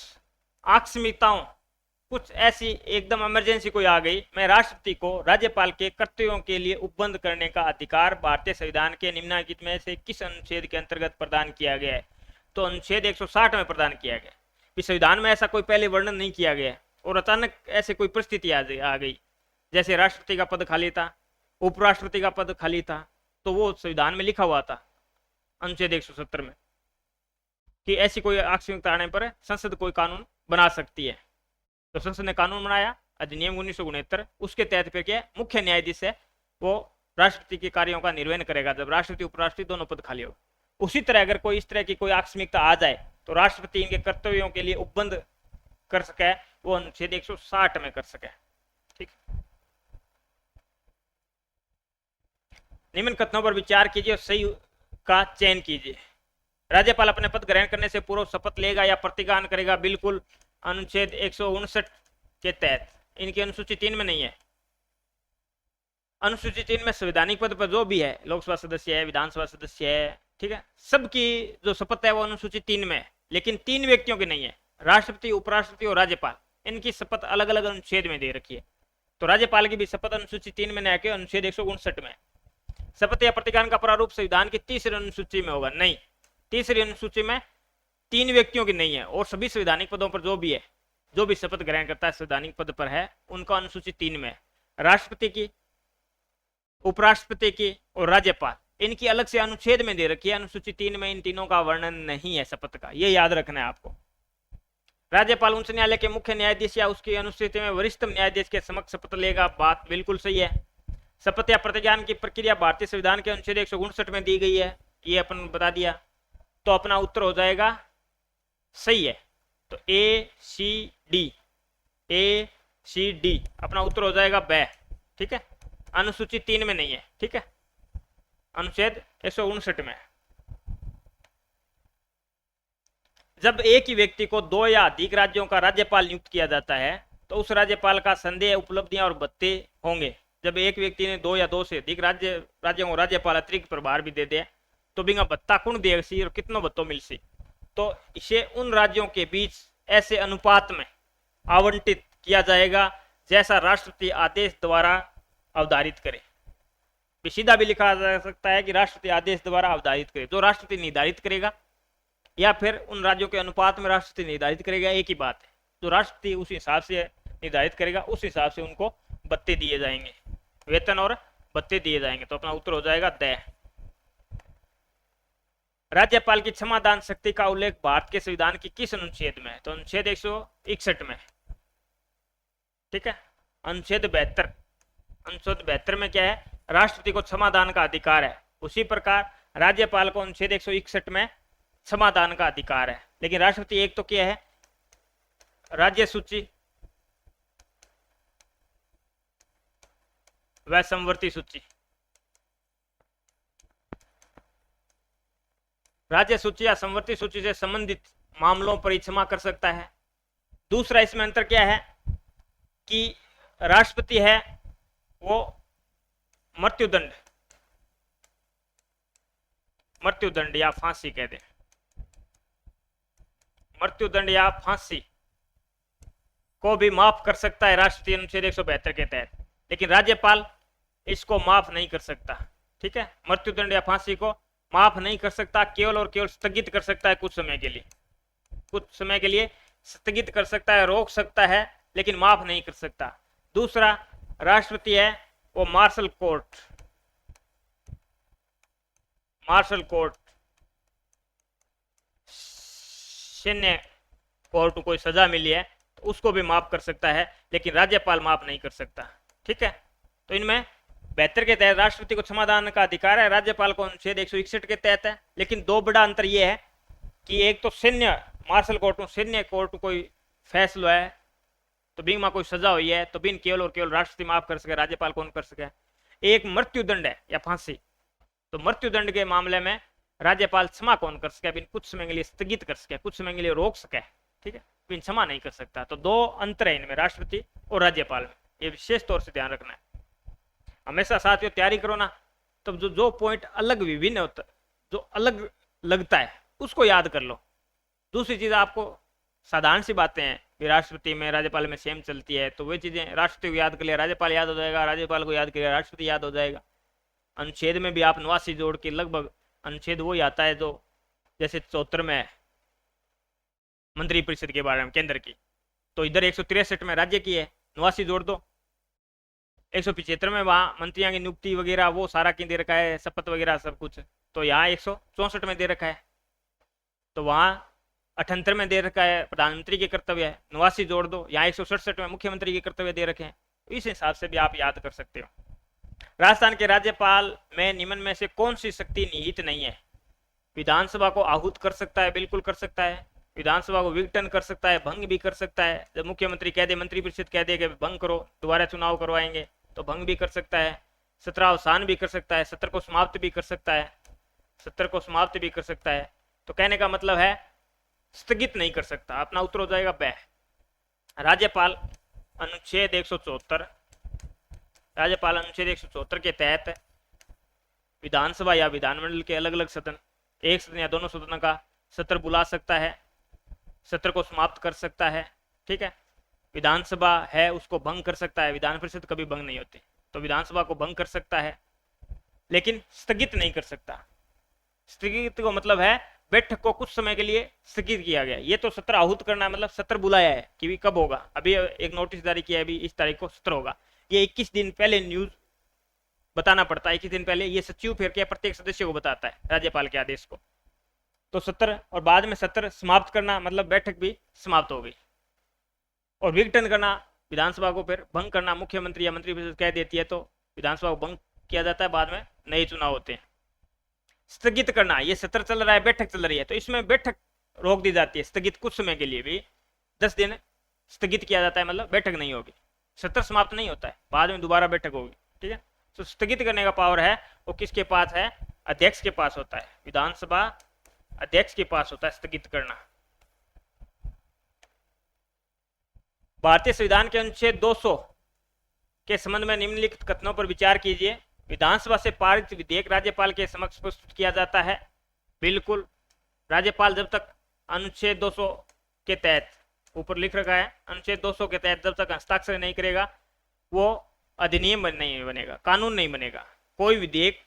आकस्मिकताओं, कुछ ऐसी एकदम इमरजेंसी कोई आ गई, मैं राष्ट्रपति को राज्यपाल के कर्तव्यों के लिए उपबंध करने का अधिकार भारतीय संविधान के निम्नलिखित में से किस अनुच्छेद के अंतर्गत प्रदान किया गया है? तो अनुच्छेद 160 में प्रदान किया गया। संविधान में ऐसा कोई पहले वर्णन नहीं किया गया और अचानक ऐसे कोई परिस्थिति आ गई, जैसे राष्ट्रपति का पद खाली था, उपराष्ट्रपति का पद खाली था, तो वो संविधान में लिखा हुआ था अनुच्छेद 170 में कि ऐसी कोई आकस्मिकता आने पर संसद कोई कानून बना सकती है। तो संसद ने कानून बनाया, अधिनियम 1969, उसके तहत फिर क्या, मुख्य न्यायाधीश है वो राष्ट्रपति के कार्यों का निर्वहन करेगा जब राष्ट्रपति उपराष्ट्रपति दोनों पद खाली हो। उसी तरह अगर कोई इस तरह की कोई आकस्मिकता आ जाए तो राष्ट्रपति इनके कर्तव्यों के लिए उपबंध कर सके, वो अनुच्छेद 160 में कर सके। ठीक, निम्न कथनों पर विचार कीजिए और सही का चयन कीजिए। राज्यपाल अपने पद ग्रहण करने से पूर्व शपथ लेगा या प्रतिज्ञान करेगा? बिल्कुल। अनुच्छेद 159 के तहत, इनकी अनुसूची 3 में नहीं है। अनुसूची 3 में संवैधानिक पद पर जो भी है, लोकसभा सदस्य है, विधानसभा सदस्य है, ठीक है, सबकी जो शपथ है वो अनुसूची 3 में है, लेकिन 3 व्यक्तियों की नहीं है। राष्ट्रपति, उपराष्ट्रपति और राज्यपाल, इनकी शपथ अलग अलग अनुच्छेद में दे रखी है। तो राज्यपाल की भी शपथ अनुसूची 3 में नहीं, अनुच्छेद 159 में। शपथ या प्रतिज्ञान का प्रारूप संविधान की तीसरी अनुसूची में होगा, नहीं, तीसरी अनुसूची में 3 व्यक्तियों की नहीं है। और सभी संवैधानिक पदों पर जो भी है, जो भी शपथ ग्रहण करता है संवैधानिक पद पर है, उनका अनुसूची 3 में है। राष्ट्रपति की, उपराष्ट्रपति की और राज्यपाल, इनकी अलग से अनुच्छेद में दे रखी है। अनुसूची 3 में इन तीनों का वर्णन नहीं है शपथ का, ये याद रखना है आपको। राज्यपाल उच्च न्यायालय के मुख्य न्यायाधीश या उसकी अनुसूची में वरिष्ठतम न्यायाधीश के समक्ष शपथ लेगा, बात बिल्कुल सही है। शपथ या प्रतिज्ञान की प्रक्रिया भारतीय संविधान के अनुच्छेद 159 में दी गई है, ये अपन बता दिया। तो अपना उत्तर हो जाएगा सही है। तो A C D अपना उत्तर हो जाएगा ब, ठीक है। अनुसूची 3 में नहीं है, ठीक है, अनुच्छेद 159 में। जब एक ही व्यक्ति को 2 या अधिक राज्यों का राज्यपाल नियुक्त किया जाता है तो उस राज्यपाल का संदेह, उपलब्धियां और भत्ते होंगे। जब एक व्यक्ति ने 2 या 2 से अधिक राज्यों को राज्यपाल अतिरिक्त प्रभार भी दे दे तो बिना भत्ता कौन देगा सी और कितनों भत्तों मिल सी। तो इसे उन राज्यों के बीच ऐसे अनुपात में आवंटित किया जाएगा जैसा राष्ट्रपति आदेश द्वारा अवधारित करे। सीधा भी लिखा जा सकता है कि राष्ट्रपति आदेश द्वारा अवधारित करे, जो राष्ट्रपति निर्धारित करेगा, या फिर उन राज्यों के अनुपात में राष्ट्रपति निर्धारित करेगा, एक ही बात है। जो राष्ट्रपति उस हिसाब से निर्धारित करेगा, उस हिसाब से उनको भत्ते दिए जाएंगे, वेतन और भत्ते दिए जाएंगे। तो अपना उत्तर हो जाएगा द। राज्यपाल की क्षमादान शक्ति का उल्लेख भारत के संविधान की किस अनुच्छेद में है? तो अनुच्छेद 161 में, ठीक है। अनुच्छेद 72, अनुच्छेद 72 में क्या है? राष्ट्रपति को क्षमादान का अधिकार है। उसी प्रकार राज्यपाल को अनुच्छेद 161 में क्षमादान का अधिकार है। लेकिन राष्ट्रपति एक तो क्या है? राज्य सूची व समवर्ती सूची, राज्य सूची या समवर्ती सूची से संबंधित मामलों पर ही क्षमा कर सकता है। दूसरा इसमें अंतर क्या है कि राष्ट्रपति है वो मृत्युदंड या फांसी कह दे, मृत्युदंड या फांसी को भी माफ कर सकता है राष्ट्रपति अनुच्छेद 172 के तहत, लेकिन राज्यपाल इसको माफ नहीं कर सकता, ठीक है। मृत्युदंड या फांसी को माफ नहीं कर सकता, केवल और केवल स्थगित कर सकता है कुछ समय के लिए, कुछ समय के लिए स्थगित कर सकता है, रोक सकता है, लेकिन माफ नहीं कर सकता। दूसरा, राष्ट्रपति है वो मार्शल कोर्ट सैन्य कोर्ट कोई सजा मिली है तो उसको भी माफ कर सकता है, लेकिन राज्यपाल माफ नहीं कर सकता, ठीक है। तो इनमें 72 के तहत राष्ट्रपति को क्षमादान का अधिकार है, राज्यपाल को अनुच्छेद 161 के तहत है। लेकिन दो बड़ा अंतर यह है कि एक तो सैन्य मार्शल कोर्ट, सैन्य कोर्ट कोई फैसला है तो बिन में कोई सजा हुई है तो बिन केवल और केवल राष्ट्रपति माफ कर सके, राज्यपाल कौन कर सके। एक मृत्युदंड है या फांसी, तो मृत्युदंड के मामले में राज्यपाल क्षमा कौन कर सके, बिन कुछ समय के लिए स्थगित कर सके, कुछ समय के लिए रोक सके, ठीक है, बिन क्षमा नहीं कर सकता। तो दो अंतर है इनमें, राष्ट्रपति और राज्यपाल में, ये विशेष तौर से ध्यान रखना है। हमेशा साथियों तैयारी करो ना, तब जो पॉइंट अलग विभिन्न होता, जो अलग लगता है उसको याद कर लो। दूसरी चीज आपको साधारण सी बातें हैं, राष्ट्रपति में राज्यपाल में सेम चलती है, तो वही चीजें राष्ट्रपति को याद कर लिया राज्यपाल याद हो जाएगा, राज्यपाल को याद कर लिया राष्ट्रपति याद हो जाएगा। अनुच्छेद में भी आप 89 जोड़ के लगभग अनुच्छेद वही आता है जो जैसे 74 में है मंत्रिपरिषद के बारे में केंद्र की, तो इधर 163 में राज्य की है, 89 जोड़ दो। 175 में वहां मंत्रियों की नियुक्ति वगैरह वो सारा की दे रखा है, शपथ वगैरह सब कुछ, तो यहाँ 164 में दे रखा है, तो वहां 78 में दे रखा है प्रधानमंत्री के कर्तव्य है, 89 जोड़ दो, यहाँ 167 में मुख्यमंत्री के कर्तव्य दे रखे हैं। इस हिसाब से भी आप याद कर सकते हो। राजस्थान के राज्यपाल में निम्न में से कौन सी शक्ति निहित नहीं है? विधानसभा को आहूत कर सकता है, बिल्कुल कर सकता है। विधानसभा को विघटन कर सकता है, भंग भी कर सकता है। जब मुख्यमंत्री कह दे, मंत्रिपरिषद कह दे कि भंग करो, दोबारा चुनाव करवाएंगे, तो भंग भी कर सकता है। सत्रावसान भी कर सकता है, सत्र को समाप्त भी कर सकता है, सत्र को समाप्त भी कर सकता है। तो कहने का मतलब है स्थगित नहीं कर सकता। अपना उत्तर हो जाएगा ब। राज्यपाल अनुच्छेद 174, राज्यपाल अनुच्छेद 174 के तहत विधानसभा या विधानमंडल के अलग अलग सदन, एक सदन या दोनों सदनों का सत्र बुला सकता है, सत्र को समाप्त कर सकता है। ठीक है, विधानसभा है उसको भंग कर सकता है, विधान परिषद कभी भंग नहीं होती, तो विधानसभा को भंग कर सकता है लेकिन स्थगित नहीं कर सकता। स्थगित को मतलब है बैठक को कुछ समय के लिए स्थगित किया गया। ये तो सत्र आहूत करना मतलब सत्र बुलाया है कि भी कब होगा, अभी एक नोटिस जारी किया है, अभी इस तारीख को सत्र होगा, ये 21 दिन पहले न्यूज बताना पड़ता है, 21 दिन पहले ये सचिव फिर के प्रत्येक सदस्य को बताता है राज्यपाल के आदेश को। तो सत्र और बाद में सत्र समाप्त करना मतलब बैठक भी समाप्त हो गई। और विघटन करना, विधानसभा को फिर भंग करना, मुख्यमंत्री या मंत्रिपरिषद कह देती है तो विधानसभा को भंग किया जाता है, बाद में नए चुनाव होते हैं। स्थगित करना, ये सत्र चल रहा है, बैठक चल रही है, तो इसमें बैठक रोक दी जाती है स्थगित, कुछ समय के लिए भी 10 दिन स्थगित किया जाता है, मतलब बैठक नहीं होगी, सत्र समाप्त नहीं होता है, बाद में दोबारा बैठक होगी। ठीक है, तो स्थगित करने का पावर है वो किसके पास है? अध्यक्ष के पास होता है, विधानसभा अध्यक्ष के पास होता है स्थगित करना। भारतीय संविधान के अनुच्छेद 200 के संबंध में निम्नलिखित कथनों पर विचार कीजिए। विधानसभा से पारित विधेयक राज्यपाल के समक्ष प्रस्तुत किया जाता है। बिल्कुल, राज्यपाल जब तक अनुच्छेद 200 के तहत, ऊपर लिख रखा है अनुच्छेद 200 के तहत जब तक हस्ताक्षर नहीं करेगा वो अधिनियम नहीं बनेगा, कानून नहीं बनेगा। कोई विधेयक,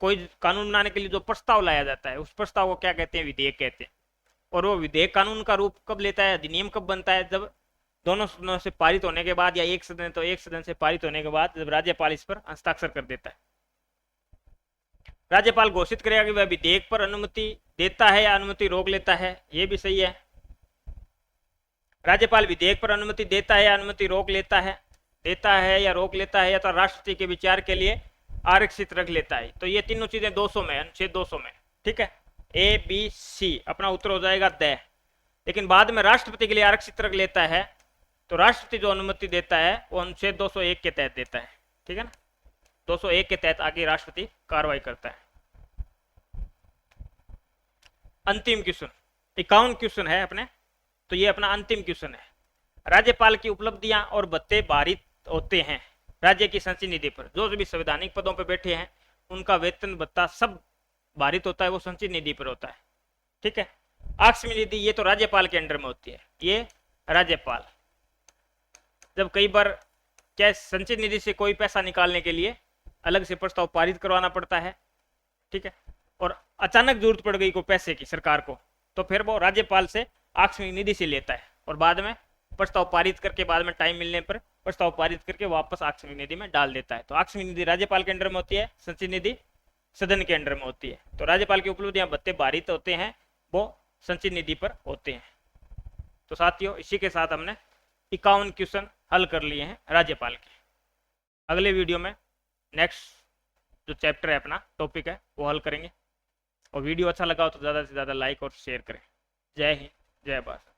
कोई कानून बनाने के लिए जो प्रस्ताव लाया जाता है उस प्रस्ताव को क्या कहते हैं? विधेयक कहते हैं। और वो विधेयक कानून का रूप कब लेता है, अधिनियम कब बनता है? जब दोनों सदनों से पारित होने के बाद, या एक सदन तो एक सदन से पारित होने के बाद, जब राज्यपाल इस पर हस्ताक्षर कर देता है। राज्यपाल घोषित करेगा कि वह विधेयक पर अनुमति देता है या अनुमति रोक लेता है, ये भी सही है। राज्यपाल विधेयक पर अनुमति देता है या अनुमति रोक लेता है, देता है या रोक लेता है, या तो राष्ट्रपति के विचार के लिए आरक्षित रख लेता है। तो ये तीनों चीजें 200 में, अनुच्छेद 200 में। ठीक है, ए बी सी, अपना उत्तर हो जाएगा द। लेकिन बाद में राष्ट्रपति के लिए आरक्षित रख लेता है, तो राष्ट्रपति जो अनुमति देता है वो अनुच्छेद 201 के तहत देता है। ठीक है ना, 201 के तहत आगे राष्ट्रपति कार्रवाई करता है। अंतिम क्वेश्चन, 51 क्वेश्चन है अपने, तो ये अपना अंतिम क्वेश्चन है। राज्यपाल की उपलब्धियां और भत्ते पारित होते हैं राज्य की संचित निधि पर। जो भी संवैधानिक पदों पर बैठे हैं उनका वेतन भत्ता सब पारित होता है, वो संचित निधि पर होता है। ठीक है, आकस्मिक निधि ये तो राज्यपाल के अंडर में होती है। ये राज्यपाल जब कई बार क्या संचित निधि से कोई पैसा निकालने के लिए अलग से प्रस्ताव पारित करवाना पड़ता है। ठीक है, और अचानक जरूरत पड़ गई को पैसे की सरकार को, तो फिर वो राज्यपाल से आकस्मिक निधि से लेता है और बाद में प्रस्ताव पारित करके, बाद में टाइम मिलने पर प्रस्ताव पारित करके वापस आकस्मिक निधि में डाल देता है। तो आकस्मिक निधि राज्यपाल के अंडर में होती है, संचित निधि सदन के अंडर में होती है। तो राज्यपाल की उपलब्धियां भत्ते पारित होते हैं वो संचित निधि पर होते हैं। तो साथियों, इसी के साथ हमने 51 क्वेश्चन हल कर लिए हैं राज्यपाल के। अगले वीडियो में नेक्स्ट जो चैप्टर है, अपना टॉपिक है, वो हल करेंगे। और वीडियो अच्छा लगा हो तो ज़्यादा से ज़्यादा लाइक और शेयर करें। जय हिंद, जय भारत।